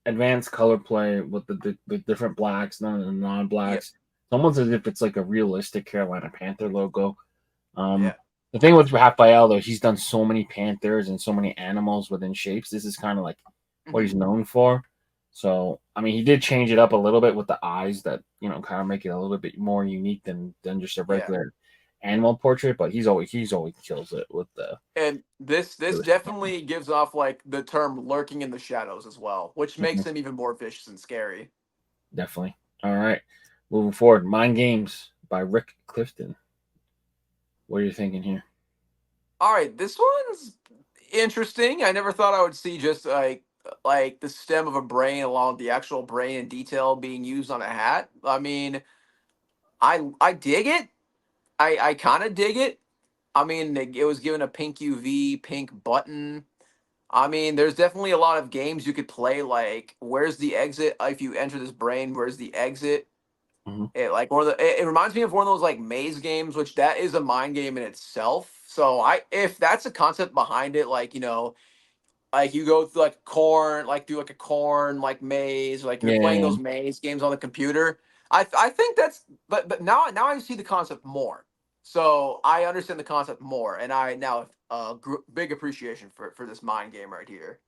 advanced color play with the different blacks, none of the non Yeah, blacks. It's almost as if it's like a realistic Carolina Panther logo. Um, yeah. the thing with Raphael though, he's done so many panthers and so many animals within shapes. This is kind of like what Hmm. he's known for. So I mean, he did change it up a little bit with the eyes that kind of make it a little bit more unique than just a Yeah. regular animal portrait. But he's always kills it with the. And this definitely gives off like the term lurking in the shadows as well, which makes Mhm, him even more vicious and scary. definitely. All right, moving forward, Mind Games by Rick Clifton. What are you thinking here? All right, this one's interesting. I never thought I would see just like the stem of a brain along with the actual brain and detail being used on a hat. I mean, I dig it. I kind of dig it. I mean, it was given a pink UV, pink button. I mean, there's definitely a lot of games you could play. Like, where's the exit? If you enter this brain, where's the exit? Hmm. It like one of the. It reminds me of one of those like maze games, which that is a mind game in itself. So if that's a concept behind it, like you go through like corn, like do like a corn like maze, like you're playing Yeah, those maze games on the computer. I think that's but now I see the concept more. So I understand the concept more, and I now have big appreciation for this mind game right here.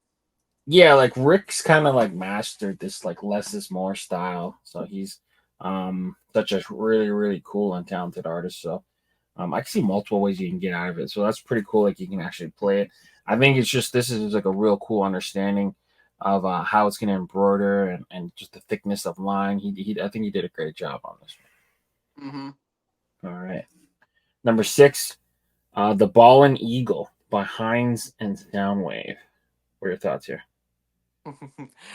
yeah, like Rick's kind of like mastered this like less is more style. So he's such a really cool and talented artist. So I can see multiple ways you can get out of it. So that's pretty cool. Like you can actually play it. I think it's just this is like a real cool understanding of how it's going to embroider and just the thickness of line. He I think he did a great job on this Hmm. one. All right, number 6, the Ball and Eagle by Heinz and Soundwave. What are your thoughts here?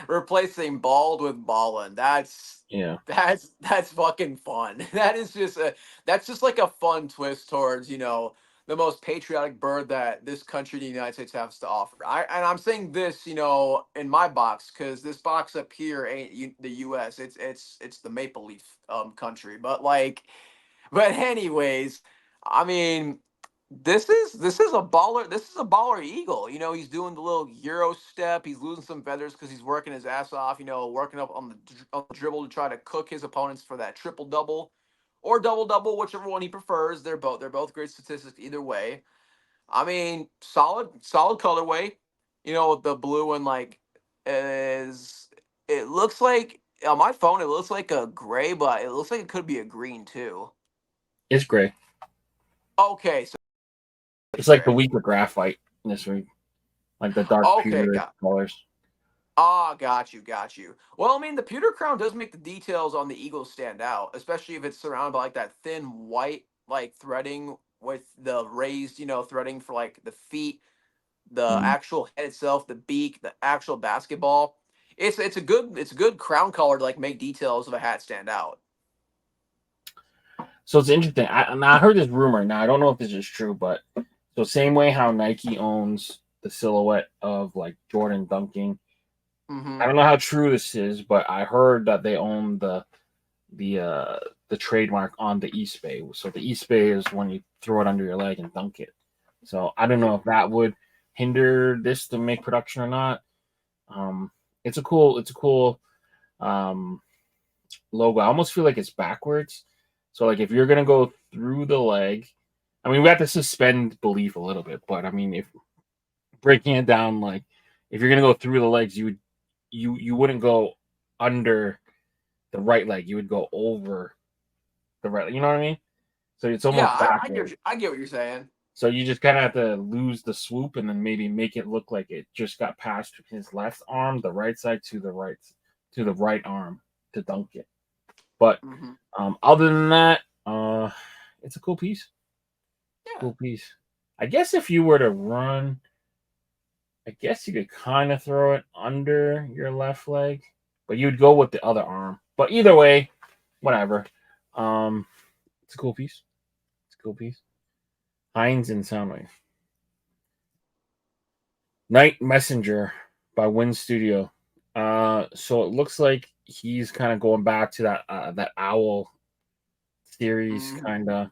Replacing bald with ballin'. That's Yeah. that's that's fucking fun. That's just like a fun twist towards the most patriotic bird that this country, the United States, has to offer. I'm saying this in my box because this box up here ain't the U.S. It's the Maple Leaf country. But anyways, I mean, this is a baller. This is a baller eagle. He's doing the little Euro step. He's losing some feathers because he's working his ass off. Working up on the dribble to try to cook his opponents for that triple double, or double double, whichever one he prefers. They're both great statistics either way. I mean, solid colorway. The blue one like is it looks like on my phone it looks like a gray, but it looks like it could be a green too. It's gray. Okay, so It's like the gray. weaker graphite this week, like the dark Okay, pewter colors. got you, got you. Well, I mean, the pewter crown does make the details on the eagle stand out, especially if it's surrounded by like that thin white like threading with the raised, threading for like the feet, the Mhm. actual head itself, the beak, the actual basketball. It's a good crown color to like make details of a hat stand out. So it's interesting. I heard this rumor. Now I don't know if this is true, but so same way how Nike owns the silhouette of like Jordan dunking. I Mm-hmm. don't know how true this is, but I heard that they own the uh the trademark on the East Bay. So the East Bay is when you throw it under your leg and dunk it. So I don't know if that would hinder this to make production or not. Um, it's a cool um logo. I almost feel like it's backwards. So like if you're gonna go through the leg, I mean we have to suspend belief a little bit, but I mean if breaking it down, like if you're gonna go through the legs, you wouldn't go under the right leg. You would go over the right. You know what I mean? So it's Yeah, almost I backwards. I get what you're saying. So you just kind of have to lose the swoop and then maybe make it look like it just got past his left arm, the right side to the right arm to dunk it. But Hmm. other than that, it's a cool piece. Yeah. Cool piece. I guess if you were to run, I guess you could kind of throw it under your left leg, but you would go with the other arm. But either way, whatever. Um, it's a cool piece. It's a cool piece. Heinz and Soundwave. Night Messenger by Win Studio. So it looks like he's kind of going back to that owl series, Hmm. kind of.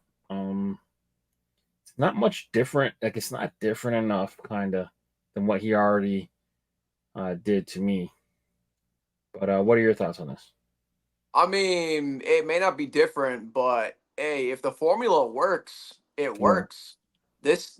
It's not much different. Like it's not different enough, kind of, than what he already did to me. But what are your thoughts on this? I mean, it may not be different, but hey, if the formula works, it Yeah. works.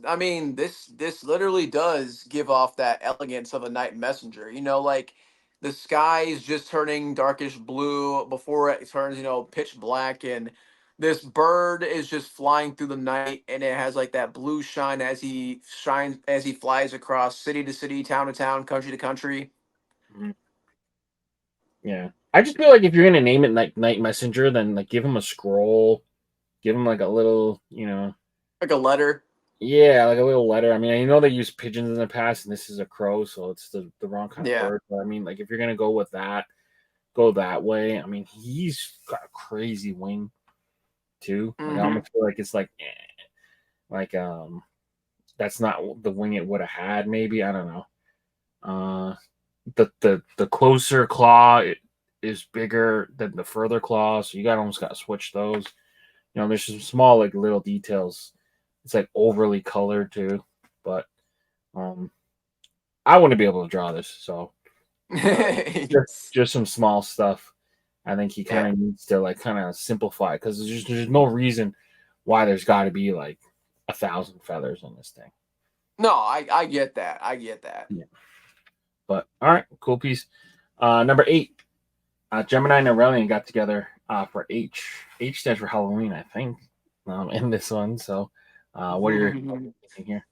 I mean, this literally does give off that elegance of a night messenger. Like the sky is just turning darkish blue before it turns, pitch black, and this bird is just flying through the night, and it has like that blue shine as he flies across city to city, town to town, country to country, Mhm. Yeah. I just feel like if you're gonna name it like Night Messenger, then like give him a scroll, give him like a little, like a letter. yeah, like a little letter. I mean, I know they used pigeons in the past, and this is a crow, so it's the wrong kind of Yeah. bird. But I mean, like if you're gonna go with that, go that way. I mean, he's got a crazy wing too. Like I Hmm. almost feel like it's like, like that's not the wing it would have had. Maybe I don't know. Uh, the closer claw is bigger than the further claw, so you got almost got to switch those. There's some small like little details. It's like overly colored too, but um, I wouldn't be able to draw this, so just some small stuff. I think he kind Yeah. of needs to like kind of simplify because there's no reason why there's got to be like 1,000 feathers on this thing. No, I get that. I get that. Yeah. But all right, cool piece. Number 8, Gemini and Aurelian got together for H. H stands for Halloween, I think, in this one. So, what are your thinking here?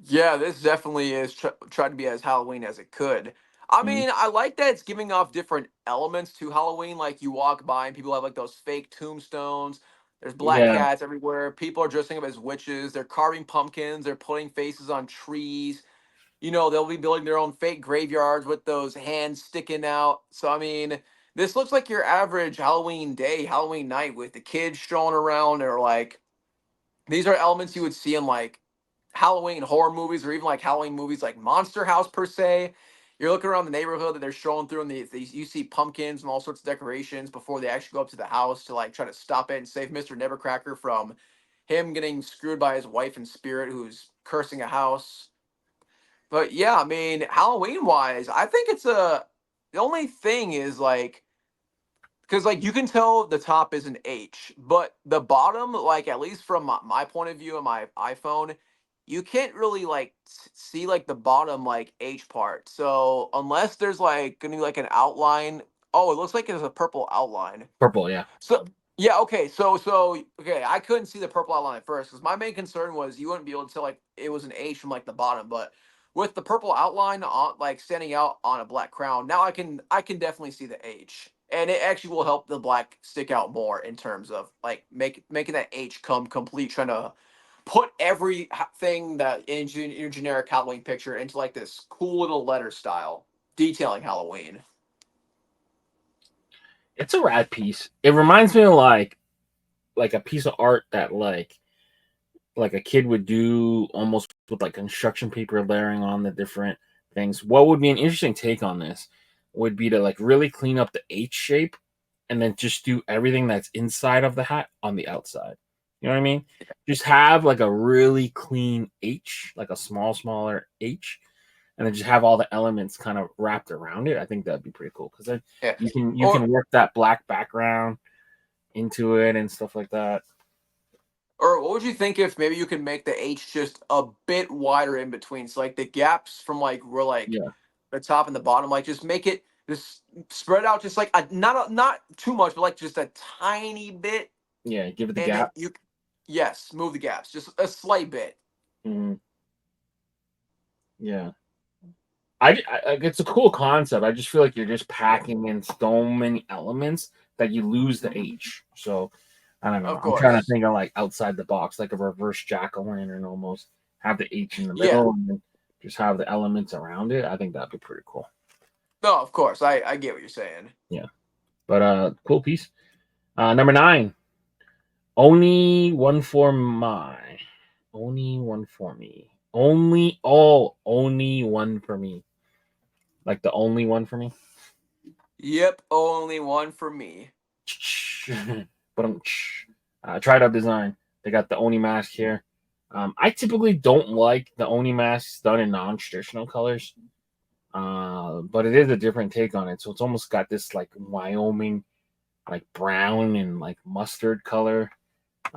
Yeah, this definitely is tried to be as Halloween as it could. I Mhm. mean, I like that it's giving off different elements to Halloween. Like you walk by and people have like those fake tombstones. There's black Yeah. cats everywhere. People are dressing up as witches. They're carving pumpkins. They're putting faces on trees. They'll be building their own fake graveyards with those hands sticking out. So I mean, this looks like your average Halloween day, Halloween night with the kids strolling around, or like these are elements you would see in like Halloween horror movies, or even like Halloween movies like Monster House per se. You're looking around the neighborhood that they're strolling through, and you see pumpkins and all sorts of decorations before they actually go up to the house to like try to stop it and save Mr. Nevercracker from him getting screwed by his wife in spirit, who's cursing a house. But yeah, I mean, Halloween wise, I think the only thing is like, because like you can tell the top is an H, but the bottom, like at least from my point of view on my iPhone, you can't really like see like the bottom like H part. So unless there's like gonna be like an outline Oh, it looks like it has a purple outline. Purple, yeah. So yeah, okay. Okay, I couldn't see the purple outline at first because my main concern was you wouldn't be able to tell like it was an H from like the bottom, but with the purple outline on like standing out on a black crown, now I can definitely see the H, and it actually will help the black stick out more in terms of like making that H come complete, trying to put everything that in your generic Halloween picture into like this cool little letter style detailing Halloween. It's a rad piece. It reminds me of like a piece of art that like a kid would do almost with like construction paper layering on the different things. What would be an interesting take on this would be to like really clean up the H shape and then just do everything that's inside of the hat on the outside. You know what I mean? Just have like a really clean H, like a smaller H, and then just have all the elements kind of wrapped around it. I think that'd be pretty cool because then Yeah. you can work that black background into it and stuff like that. Or what would you think if maybe you could make the H just a bit wider in between? So like the gaps from like where like Yeah, the top and the bottom, like just make it just spread out just like not too much, but like just a tiny bit, yeah. Give it the and then gap. you yes, move the gaps just a slight bit. Mm-hmm. Yeah. It's a cool concept. I just feel like you're just packing in so many elements that you lose the H. So I don't know. Of I'm trying to course. think of like outside the box, like a reverse jack-o'-lantern almost. Have the H in the Yeah. middle and then just have the elements around it. I think that'd be pretty cool. No, of course. I get what you're saying. Yeah. But cool piece. Number 9. Only one for my. Only one for me. Only one for me. Like the only one for me. Yep, only one for me. But tried out design. They got the Oni mask here. I typically don't like the Oni masks done in non-traditional colors, but it is a different take on it. So it's almost got this like Wyoming, like brown and like mustard color.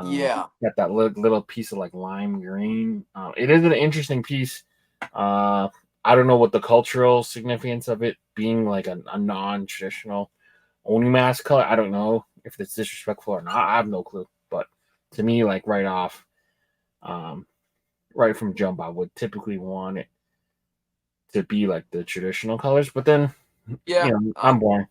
Yeah. Got that little piece of like lime green. It is an interesting piece. I don't know what the cultural significance of it being like a non-traditional Oni mask color. I don't know if it's disrespectful or not. I have no clue. But to me, like right off, right from jump, I would typically want it to be like the traditional colors. But then, Yeah. I'm born.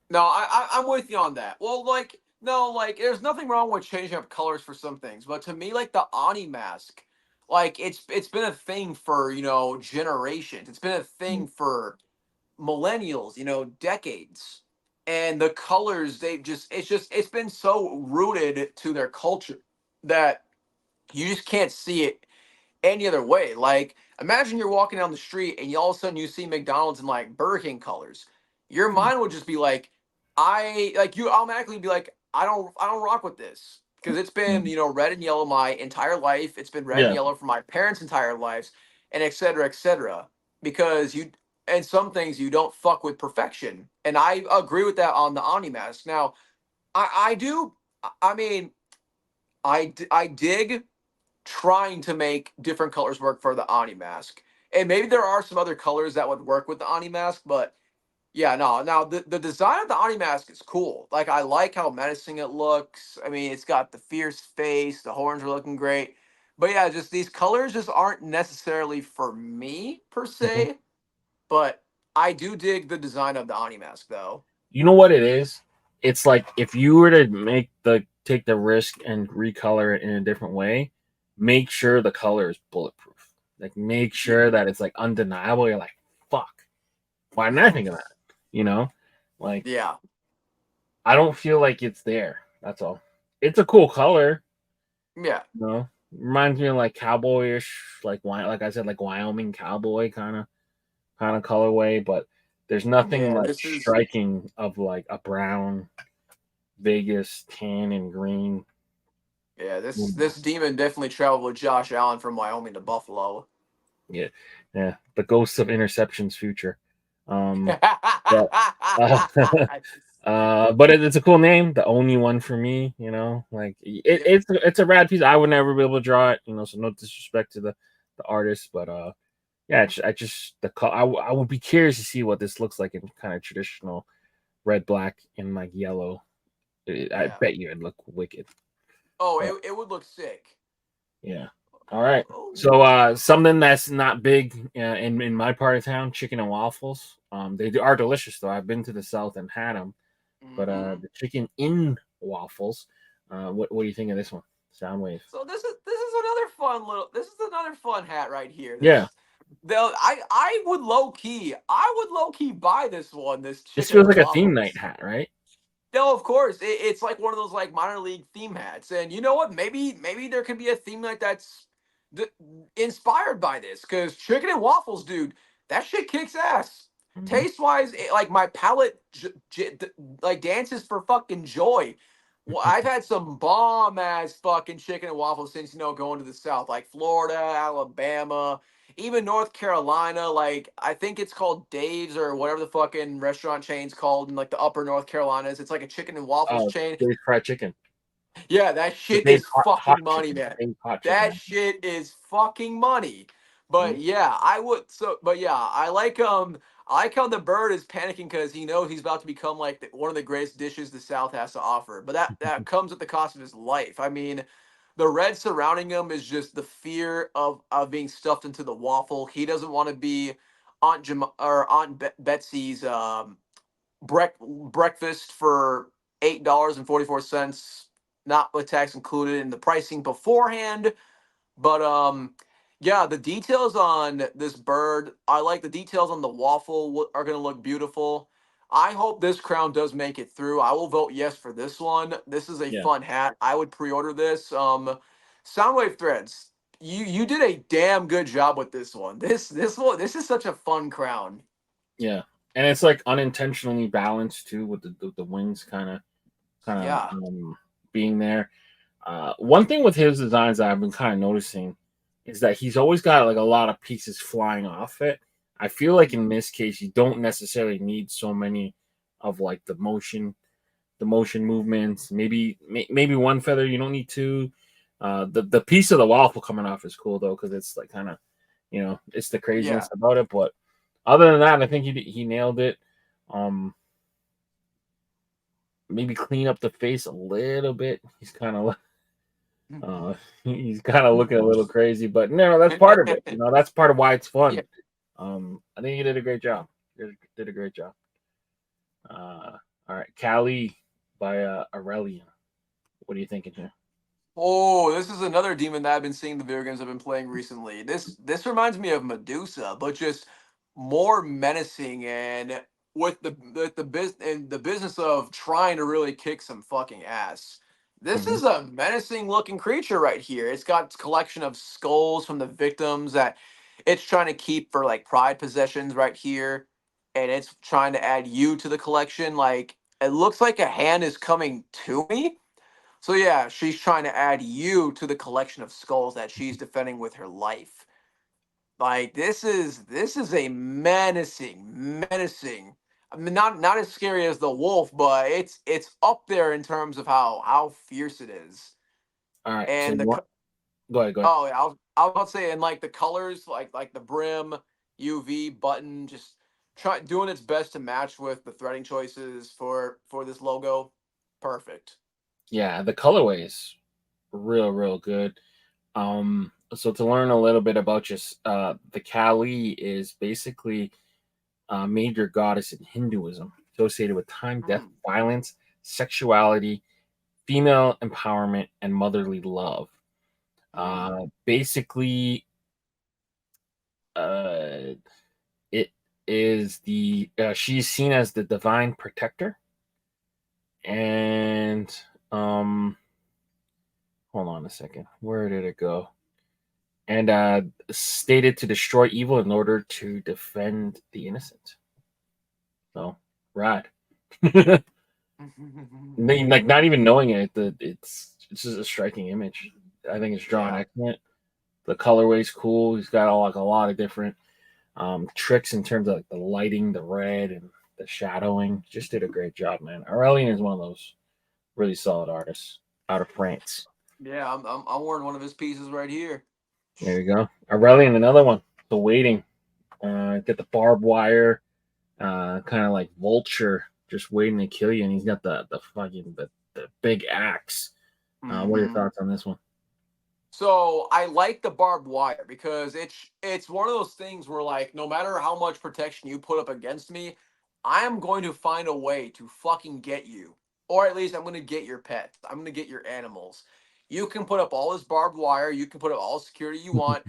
No, I'm with you on that. Well, like no, like there's nothing wrong with changing up colors for some things, but to me, like the Ani mask, like it's been a thing for generations. It's been a thing for millennials, decades, and the colors they just it's been so rooted to their culture that you just can't see it any other way. Like, imagine you're walking down the street and all of a sudden you see McDonald's in like Burger King colors. Your mind would just be like, you automatically be like, I don't rock with this because it's been red and yellow my entire life. It's been red and Yeah. yellow for my parents' entire lives, and et cetera, et cetera. Because you and some things you don't fuck with perfection, and I agree with that on the Ani mask. Now, I do. I mean, I dig trying to make different colors work for the Ani mask. And maybe there are some other colors that would work with the Ani mask, but yeah, no. Now the design of the Ani mask is cool. Like I like how menacing it looks. I mean, it's got the fierce face, the horns are looking great. But yeah, just these colors just aren't necessarily for me per Mhm. se. But I do dig the design of the Ani mask though. You know what it is? It's like if you were to take the risk and recolor it in a different way, make sure the color is bulletproof. Like make sure that it's like undeniable. You're like, fuck. Why didn't I think of that? You know? Like Yeah. I don't feel like it's there. That's all. It's a cool color, Yeah. Reminds me of like cowboyish, like I said, like Wyoming cowboy kind of colorway, but there's nothing Yeah. like This is striking of like a brown Vegas tan and green. yeah, this demon definitely traveled with Josh Allen from Wyoming to Buffalo. Yeah, yeah. The ghosts of interceptions future. But uh, but it's a cool name. The only one for me, like Yeah. it's a rad piece. I would never be able to draw it, so no disrespect to the artist, but yeah, I just I would be curious to see what this looks like in kind of traditional red, black, and like yellow. I Yeah. bet you it'd look wicked. Oh, But, it would look sick. yeah. All right. Oh. So something that's not big in my part of town, chicken and waffles. Are delicious though. I've been to the south and had them, but Mhm. the chicken in waffles. What do you think of this one? Soundwave. So this is another fun hat right here. Yeah, I would low key buy this one. This this chicken feels and like a theme night waffles. hat, right? No, of course. It's like one of those like minor league theme hats. And you know what? Maybe there could be a theme like that's th- inspired by this. Because chicken and waffles, dude, that shit kicks ass. Hmm. Taste wise, like my palate like dances for fucking joy. Well, I've had some bomb ass fucking chicken and waffles since going to the south, like Florida, Alabama, even North Carolina. Like I think it's called Dave's or whatever the fucking restaurant chain's called in like the upper North Carolinas. It's like a chicken and waffles Oh, chain. Dave's fried chicken. Yeah, that The shit Dave's is hot fucking money, chicken. man. Dave's hot That chicken. shit is fucking money. But Mhm. yeah, I would but yeah, I like how the bird is panicking because he knows he's about to become like one of the greatest dishes the South has to offer. But that comes at the cost of his life. I mean, the red surrounding him is just the fear of being stuffed into the waffle. He doesn't want to be Aunt Betsy's breakfast for $8.44, not with tax included in the pricing beforehand. But yeah, the details on this bird, I like the details on the waffle are gonna look beautiful. I hope this crown does make it through. I will vote yes for this one. This is a Yeah, fun hat. I would pre-order this. Soundwave Threads, you did a damn good job with this one. This is such a fun crown. yeah, and it's like unintentionally balanced too, with the wings kind of Yeah. being there. One thing with his designs that I've been kind of noticing is that he's always got like a lot of pieces flying off it. I feel like in this case, you don't necessarily need so many of like the motion movements. Maybe one feather. You don't need two. The piece of the waffle coming off is cool though, because it's like kind of it's the Yeah. craziness about it. But other than that, I think he nailed it. Um, Maybe clean up the face a little bit. Uh, he's kind of looking a little crazy, but no, that's part of it. That's part of why it's Yeah. fun. I think he did a great job. Did a great job. All right, Cali by Aurelian. What are you thinking here? Oh, this is another demon that I've been seeing the video games I've been playing recently. This reminds me of Medusa, but just more menacing and with the business of trying to really kick some fucking ass. This Mhm. is a menacing looking creature right here. It's got its collection of skulls from the victims that it's trying to keep for like pride possessions right here, and it's trying to add you to the collection. Like it looks like a hand is coming to me, so yeah, she's trying to add you to the collection of skulls that she's defending with her life. Like this is a menacing. I mean, not as scary as the wolf, but it's up there in terms of how fierce it is. All right, so And you want go ahead, go ahead. oh, yeah, I was about to say, and like the colors, like the brim, UV button, just doing its best to match with the threading choices for this logo. Perfect. Yeah, the colorway is real good. So to learn a little bit about just the Kali is basically major goddess in Hinduism, associated with time, death, Mm. violence, sexuality, female empowerment, and motherly love. Mm. Basically, uh, it is the she's seen as the divine protector, and um, hold on a second, where did it go? And stated to destroy evil in order to defend the innocent. So, rad. Like not even knowing it, it's just a striking image. I think it's drawn Yeah. excellent. The colorway's cool. He's got like a lot of different tricks in terms of like the lighting, the red, and the shadowing. Just did a great job, man. Aurelian is one of those really solid artists out of France. Yeah, I'm wearing one of his pieces right here. There you go. Aurelian, another one. The waiting. Get the barbed wire, kind of like vulture just waiting to kill you, and he's got the fucking the big axe. What are your thoughts on this one? So I like the barbed wire because it's one of those things where like no matter how much protection you put up against me, I am going to find a way to fucking get you. Or at least I'm going to get your pets. I'm going to get your animals. You can put up all this barbed wire, you can put up all the security you want.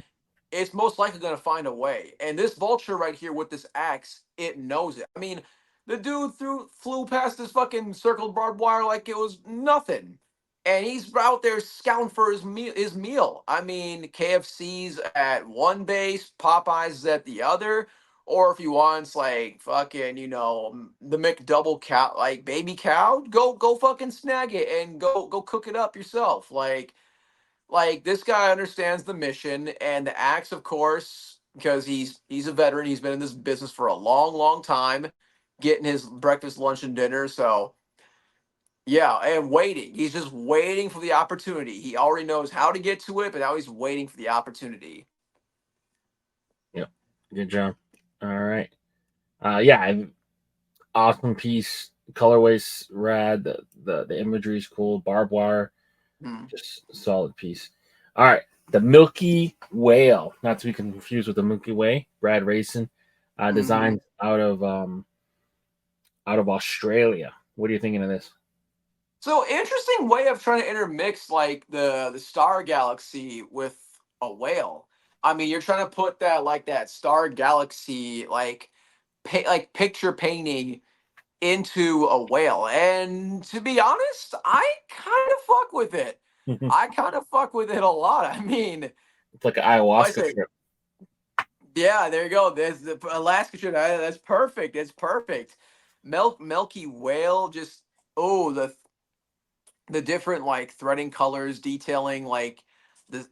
It's most likely going to find a way. And this vulture right here with this axe, it knows it. I mean, the dude flew past this fucking circled barbed wire like it was nothing. And he's out there scouting for his meal. I mean, KFC's at one base, Popeyes at the other. Or if he wants like fucking, the McDouble cow, like baby cow, go fucking snag it and go cook it up yourself. Like this guy understands the mission and the axe, of course, because he's a veteran. He's been in this business for a long, long time, getting his breakfast, lunch, and dinner. So yeah, and waiting. He's just waiting for the opportunity. He already knows how to get to it, but now he's waiting for the opportunity. Yep, good job. All right, yeah, awesome piece. Colorways rad. The imagery is cool. Barbed wire. Just a solid piece. All right. The Milky Whale, not to be confused with the Milky Way, Brad Racing, designed out of Australia. What are you thinking of this? So interesting way of trying to intermix like the star galaxy with a whale. I mean, you're trying to put that star galaxy like picture painting into a whale. And to be honest, I kind of fuck with it. I kind of fuck with it a lot. I mean, it's like an ayahuasca trip. Yeah, there you go. There's the Alaska trip. That's perfect. It's perfect. Milky Whale, just the different like threading colors detailing like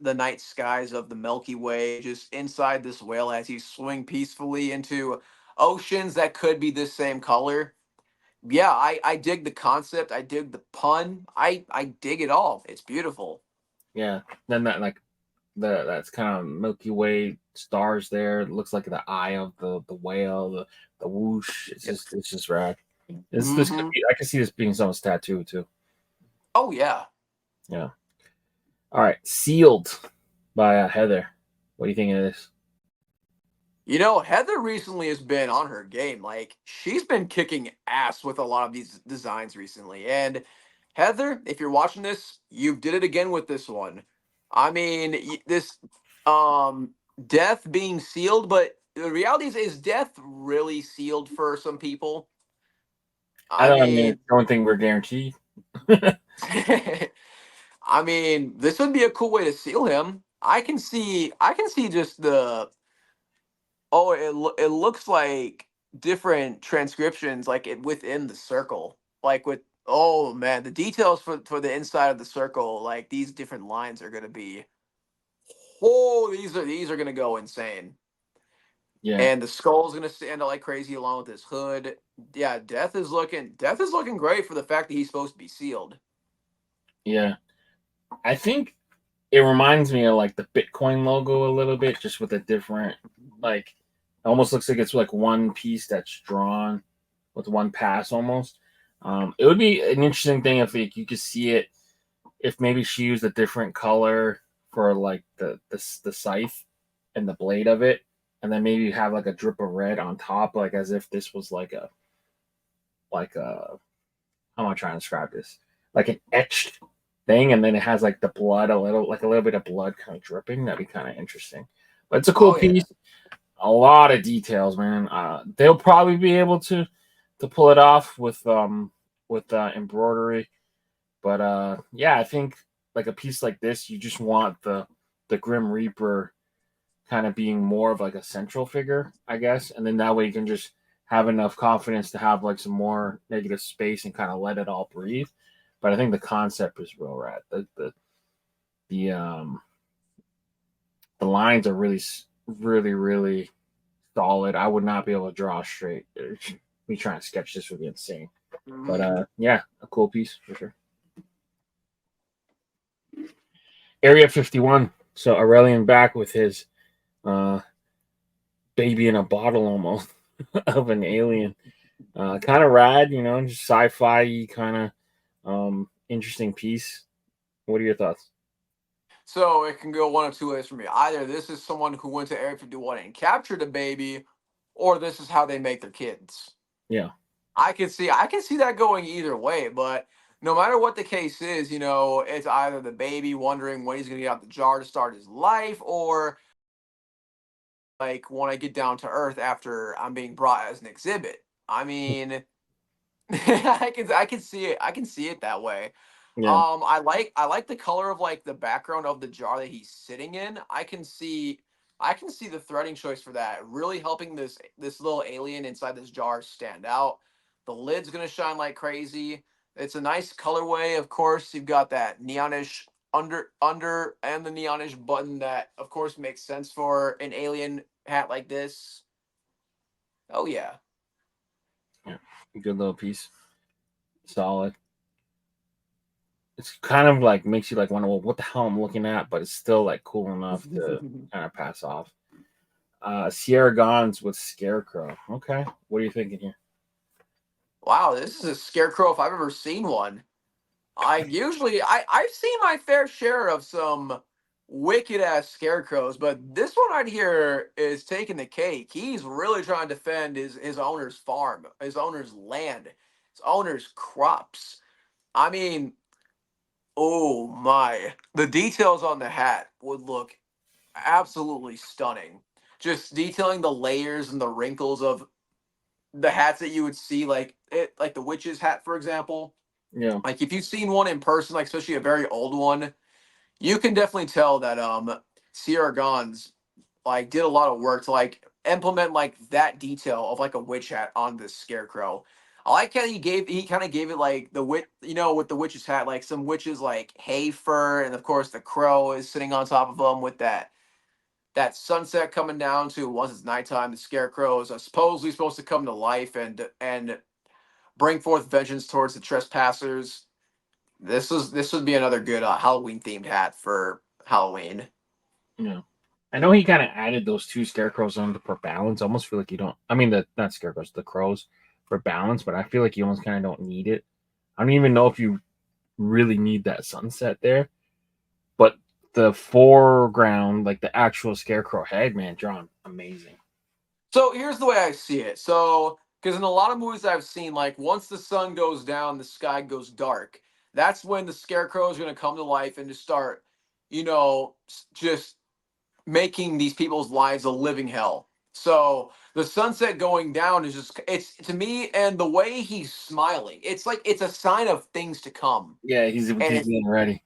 the night skies of the Milky Way just inside this whale as he's swimming peacefully into oceans that could be this same color. Yeah, I dig the concept. I dig the pun. I dig it all. It's beautiful. Yeah. Then that's kind of Milky Way stars there. It looks like the eye of the whale, the whoosh. It's just rad. This could be, I can see this being someone's tattoo too. Oh yeah. Yeah. All right. Sealed by Heather. What do you think of this? Heather recently has been on her game. Like, she's been kicking ass with a lot of these designs recently. And Heather, if you're watching this, you did it again with this one. I mean, this death being sealed, but the reality is death really sealed for some people? I don't think we're guaranteed. I mean, this would be a cool way to seal him. I can see just it looks like different transcriptions like it within the circle. Like with oh man, the details for the inside of the circle, like these different lines are gonna be these are gonna go insane. Yeah. And the skull's gonna stand out like crazy along with his hood. Yeah, death is looking great for the fact that he's supposed to be sealed. Yeah. I think it reminds me of like the Bitcoin logo a little bit, just with a different like it almost looks like it's like one piece that's drawn with one pass almost. It would be an interesting thing if like, you could see it if maybe she used a different color for like the scythe and the blade of it, and then maybe have like a drip of red on top, like as if this was like a how am I trying to describe this? Like an etched thing, and then it has like the blood, a little bit of blood kind of dripping. That'd be kind of interesting. But it's a cool piece. A lot of details, man. They'll probably be able to pull it off with embroidery. But yeah, I think like a piece like this, you just want the Grim Reaper kind of being more of like a central figure, I guess, and then that way you can just have enough confidence to have like some more negative space and kind of let it all breathe. But I think the concept is real rad. The lines are really, really, really solid. I would not be able to draw straight. Me trying to sketch this would be insane. But yeah, a cool piece for sure. Area 51. So Aurelian back with his baby in a bottle almost of an alien. Kind of rad, you know, just sci-fi kind of interesting piece. What are your thoughts? So it can go one of two ways for me. Either this is someone who went to Area 51 and captured a baby, or this is how they make their kids. Yeah, I can see that going either way, but no matter what the case is, it's either the baby wondering when he's gonna get out the jar to start his life, or like when I get down to earth after I'm being brought as an exhibit. I mean, I can see it. I can see it that way. yeah, I like the color of like the background of the jar that he's sitting in. I can see the threading choice for that really helping this little alien inside this jar stand out. The lid's gonna shine like crazy. It's a nice colorway, of course. You've got that neonish under and the neonish button that of course makes sense for an alien hat like this. Oh yeah. yeah. Good little piece, solid. It's kind of like makes you like wonder, well, what the hell I'm looking at, but it's still like cool enough to kind of pass off. Sierra Gons with Scarecrow. Okay, what are you thinking here? Wow, this is a scarecrow if I've ever seen one. I've seen my fair share of some wicked ass scarecrows, but this one right here is taking the cake. He's really trying to defend his owner's farm, his owner's land, his owner's crops. I mean, oh my. The details on the hat would look absolutely stunning. Just detailing the layers and the wrinkles of the hats that you would see like the witch's hat for example. Yeah, Like if you've seen one in person, like especially a very old one, you can definitely tell that Sierra Gons like did a lot of work to like implement like that detail of like a witch hat on this scarecrow. I like how he kind of gave it like the witch, with the witch's hat, like some witches like hay fur, and of course the crow is sitting on top of them with that sunset coming down to once it's nighttime. The scarecrow is supposedly supposed to come to life and bring forth vengeance towards the trespassers. This would be another good Halloween themed hat for Halloween. yeah. I know he kind of added those two scarecrows on for balance. I almost feel like you don't. I mean, the not scarecrows, the crows for balance, but I feel like you almost kind of don't need it. I don't even know if you really need that sunset there, but the foreground, like the actual scarecrow head, man, drawn amazing. So here's the way I see it. So because in a lot of movies I've seen, like once the sun goes down, the sky goes dark. That's when the scarecrow is going to come to life and just start, just making these people's lives a living hell. So the sunset going down is just it's to me, and the way he's smiling, it's like it's a sign of things to come. Yeah, he's And he's getting ready.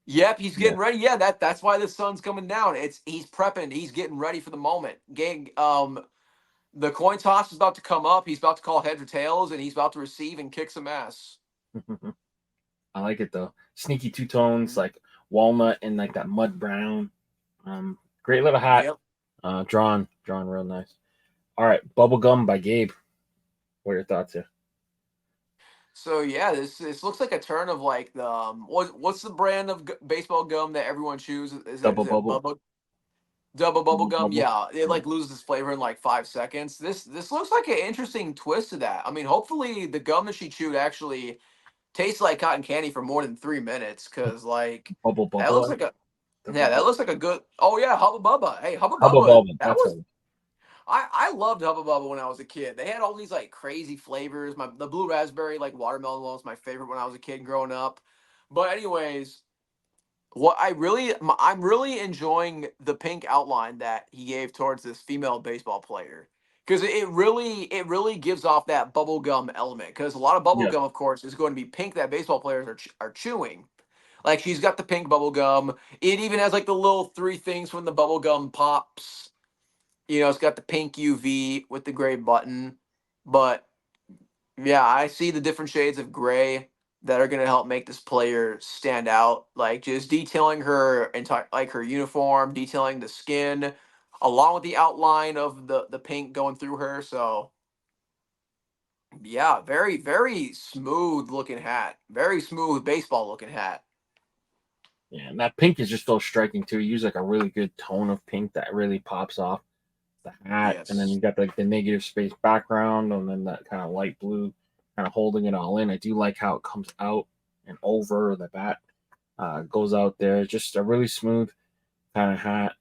yep, he's Yeah. getting ready. Yeah, that's why the sun's coming down. He's prepping, he's getting ready for the moment. The coin toss is about to come up. He's about to call heads or tails, and he's about to receive and kick some ass. I like it though. Sneaky two tones, like walnut and like that mud brown. Great little hat. Yep. Drawn real nice. All right, Bubblegum by Gabe. What are your thoughts here? So yeah, this looks like a turn of like the what's the brand of baseball gum that everyone chews? Is Double it bubble. Bubba double bubble Double gum? bubble. Yeah, it Yeah. like loses its flavor in like 5 seconds. This looks like an interesting twist to that. I mean, hopefully the gum that she chewed actually tastes like cotton candy for more than 3 minutes, because like Bubble that looks bubble. like a Double yeah, that bubble. looks like a good. Oh yeah, Hubba Bubba. Hey, Hubba Hubba Bubba. bubble. That That's was it. I loved Hubba Bubba when I was a kid. They had all these like crazy flavors. The blue raspberry like watermelon one was my favorite when I was a kid growing up. But anyways, I'm really enjoying the pink outline that he gave towards this female baseball player, because it really gives off that bubblegum element, because a lot of Yeah. bubblegum of course is going to be pink that baseball players are chewing. Like she's got the pink bubblegum. It even has like the little three things from the bubblegum pops. It's got the pink UV with the gray button. But yeah, I see the different shades of gray that are going to help make this player stand out. Like just detailing her entire, like her uniform, detailing the skin, along with the outline of the pink going through her. So yeah, very very smooth looking hat, very smooth baseball looking hat. Yeah. And that pink is just so striking too. You use like a really good tone of pink that really pops off. the hat, and then Yes. you got like the negative space background, and then that kind of light blue, kind of holding it all in. I do like how it comes out and over the bat, goes out there. It's just a really smooth kind of hat.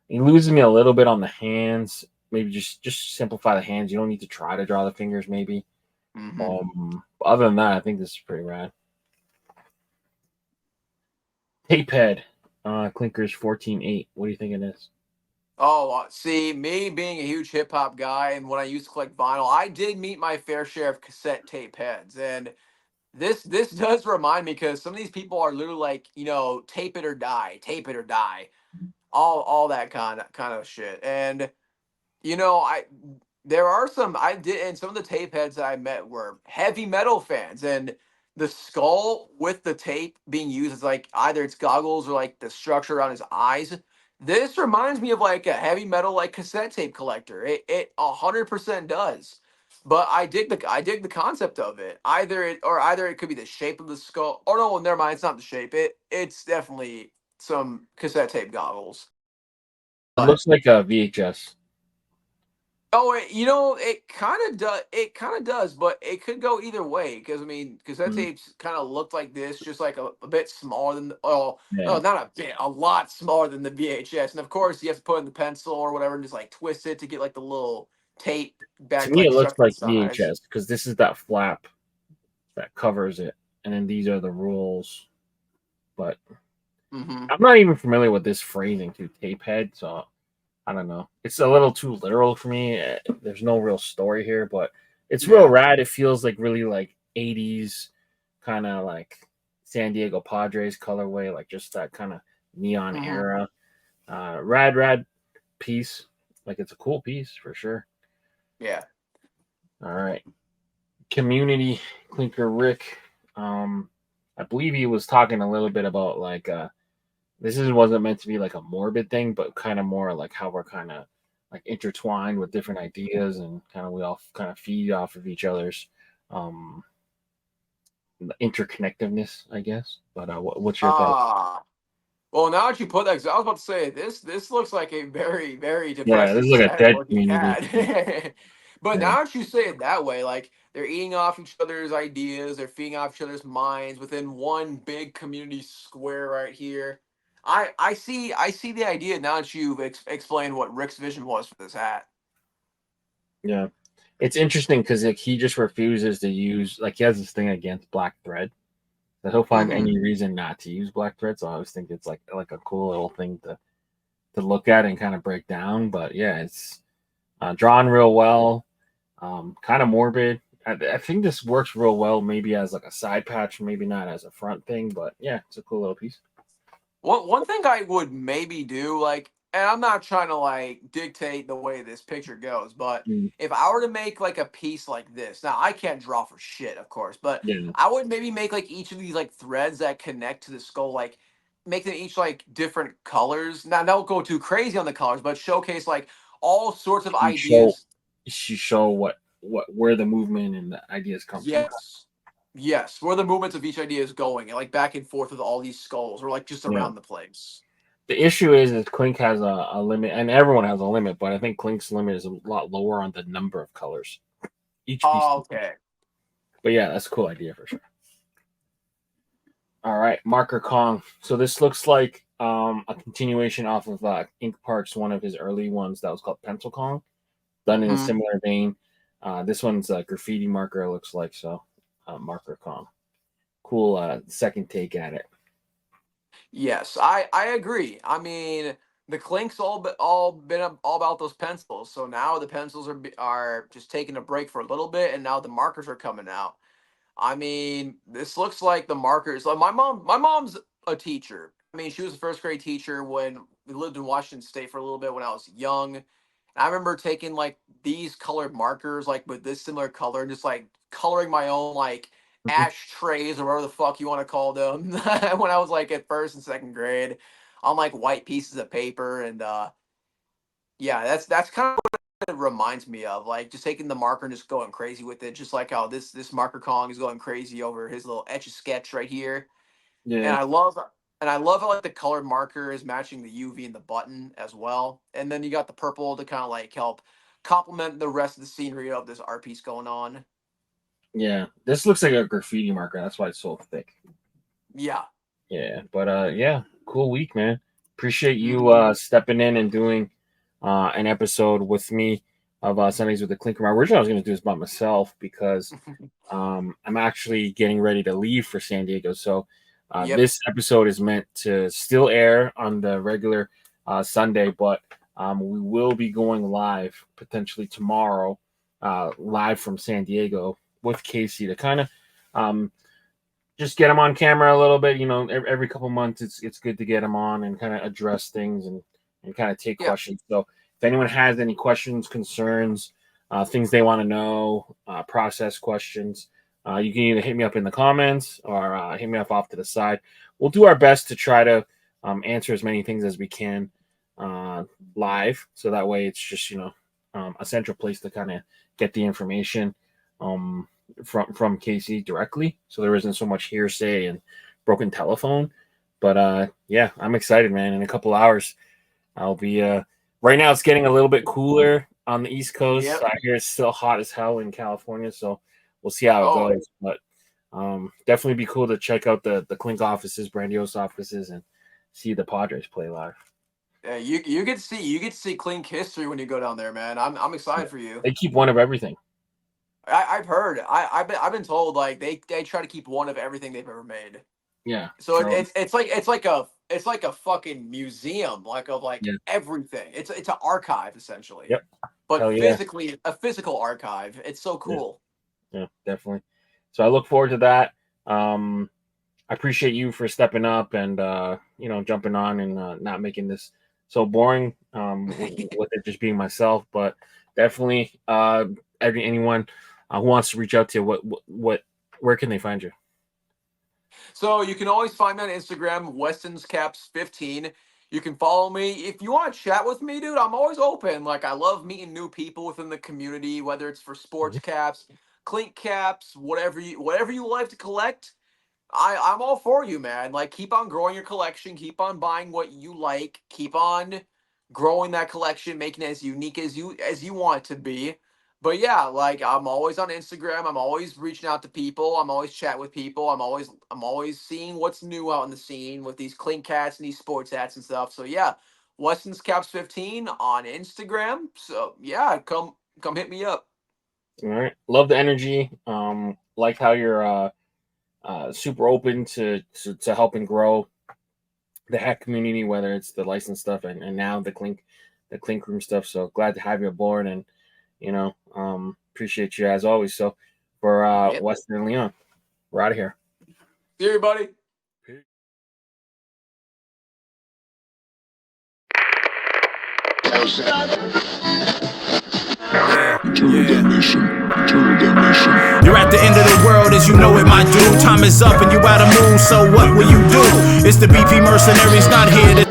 It loses me a little bit on the hands. Maybe just simplify the hands. You don't need to try to draw the fingers. Maybe. Mm-hmm. But other than that, I think this is pretty rad. Tape head, Clinkers 14.8. What do you think it is? Oh, see, me being a huge hip hop guy, and when I used to collect vinyl, I did meet my fair share of cassette tape heads, and this does remind me because some of these people are literally like, tape it or die, all that kind of shit, and I there are some I did and some of the tape heads that I met were heavy metal fans, and the skull with the tape being used as like either it's goggles or like the structure around his eyes. This reminds me of like a heavy metal like cassette tape collector. It 100% does. But I dig the concept of it. Either it could be the shape of the skull. Or no, never mind. It's not the shape. It's definitely some cassette tape goggles. It But looks like a VHS. oh, it kind of does. It kind of does, but it could go either way. Because I mean, cassette Mm, tapes kind of look like this, just like a bit smaller than. Oh, no, yeah. not a bit, a lot smaller than the VHS. And of course, you have to put in the pencil or whatever, and just like twist it to get like the little tape To back, me, like it looks structure like size. VHS because this is that flap that covers it, and then these are the rules. But Mm-hmm. I'm not even familiar with this phrasing to tape head, so I don't know. It's a little too literal for me. There's no real story here, but it's real Yeah. rad. It feels like really like 80s kind of like San Diego Padres colorway, like just that kind of neon Mm-hmm. era. Rad piece. Like it's a cool piece for sure. Yeah. All right. Community Clinker Rick. Um, I believe he was talking a little bit about like wasn't meant to be like a morbid thing, but kind of more like how we're kind of like intertwined with different ideas and kind of we all kind of feed off of each other's um interconnectedness, I guess. But what's your thought? Ah. Well, now that you put that, 'cause I was about to say this looks like a very very Yeah, this depressing, is like a sad dead looking community. cat. But Yeah. now that you say it that way, like they're eating off each other's ideas, they're feeding off each other's minds within one big community square right here. I see the idea now that you've explained what Rick's vision was for this hat. Yeah. It's interesting because like he just refuses to use like he has this thing against black thread. That he'll find Mm-hmm. any reason not to use black thread. So I always think it's like a cool little thing to look at and kind of break down. But yeah, it's drawn real well, kind of morbid. I think this works real well, maybe as like a side patch, maybe not as a front thing. But yeah, it's a cool little piece. One thing I would maybe do, like, and I'm not trying to like dictate the way this picture goes, but Mm, if I were to make like a piece like this, now I can't draw for shit, of course, but yeah, I would maybe make like each of these like threads that connect to the skull, like make them each like different colors. Now, don't go too crazy on the colors, but showcase like all sorts of you show ideas. you show what where the movement and the ideas come from. Yes. Yes. Where the movements of each idea is going, and like back and forth with all these skulls, or like just Yeah. around the place. The issue is Clink has a limit, and everyone has a limit, but I think Clink's limit is a lot lower on the number of colors each piece. Oh, okay. But yeah, that's a cool idea for sure. All right, Marker Kong. So this looks like a continuation off of Ink Park's one of his early ones that was called Pencil Kong, done in a Mhm. similar vein. This one's a graffiti marker, it looks like. So, Marker Kong. Cool second take at it. Yes, I agree. I mean, the Clink's all been all about those pencils. So now the pencils are just taking a break for a little bit, and now the markers are coming out. I mean, this looks like the markers. Like my mom's a teacher. I mean, she was a first grade teacher when we lived in Washington State for a little bit when I was young. And I remember taking like these colored markers, like with this similar color, and just like coloring my own like ashtrays or whatever the fuck you want to call them when I was like at first and second grade on like white pieces of paper. And yeah, that's kind of what it reminds me of, like just taking the marker and just going crazy with it, just like how this marker Kong is going crazy over his little etch a sketch right here. And Yeah, I love And I love how like the colored marker is matching the UV and the button as well. And then you got the purple to kind of like help complement the rest of the scenery of this art piece going on. Yeah, this looks like a graffiti marker. That's why it's so thick. Yeah. Yeah, but yeah, cool week, man. Appreciate you Mhm. stepping in and doing an episode with me of Sundays with the Clink Room. Originally, I was going to do this by myself because I'm actually getting ready to leave for San Diego. So Yep. this episode is meant to still air on the regular Sunday, but we will be going live potentially tomorrow, live from San Diego with Casey to kind of just get him on camera a little bit. You know, every couple months, it's good to get him on and kind of address things and kind of take Yeah. questions. So if anyone has any questions, concerns, things they want to know, process questions, you can either hit me up in the comments or hit me up off to the side. We'll do our best to try to answer as many things as we can live, so that way it's just a central place to kind of get the information from Casey directly, so there isn't so much hearsay and broken telephone. But yeah, I'm excited, man. In a couple hours, I'll be right now it's getting a little bit cooler on the East Coast. Yep. I hear it's still hot as hell in California, so we'll see how it Oh. goes. But definitely be cool to check out the Clink offices, Brandios offices, and see the Padres play live. Yeah, you get to see Clink history when you go down there, man. I'm excited for you. They keep one of everything. I've heard. I've been told like they try to keep one of everything they've ever made. Yeah. So it's like a fucking museum of Yeah. everything. It's an archive essentially. Yep. But Hell yeah. physically a physical archive. It's so cool. Yeah, definitely. So I look forward to that. I appreciate you for stepping up and jumping on and not making this so boring with it just being myself. But definitely, anyone who wants to reach out to you, where can they find you? So you can always find me on Instagram, Weston's Caps 15. You can follow me if you want to chat with me, dude. I'm always open. Like I love meeting new people within the community, whether it's for sports caps, clink caps, whatever you like to collect. I'm all for you, man. Like keep on growing your collection, keep on buying what you like, keep on growing that collection, making it as unique as you want it to be. But yeah, like I'm always on Instagram. I'm always reaching out to people. I'm always chatting with people. I'm always seeing what's new out in the scene with these clink cats and these sports hats and stuff. So yeah, Weston's Caps 15 on Instagram. So yeah, come hit me up. All right, love the energy. Like how you're super open to helping grow the hack community, whether it's the license stuff and now the Clink Room stuff. So glad to have you aboard, and appreciate you as always. So for Weston and Leon, we're out of here. See you, everybody. Eternal damnation. Eternal damnation. You're at the end of the world as you know it, my dude. Time is up and you out of mood, so what will you do? It's the BP mercenaries not here to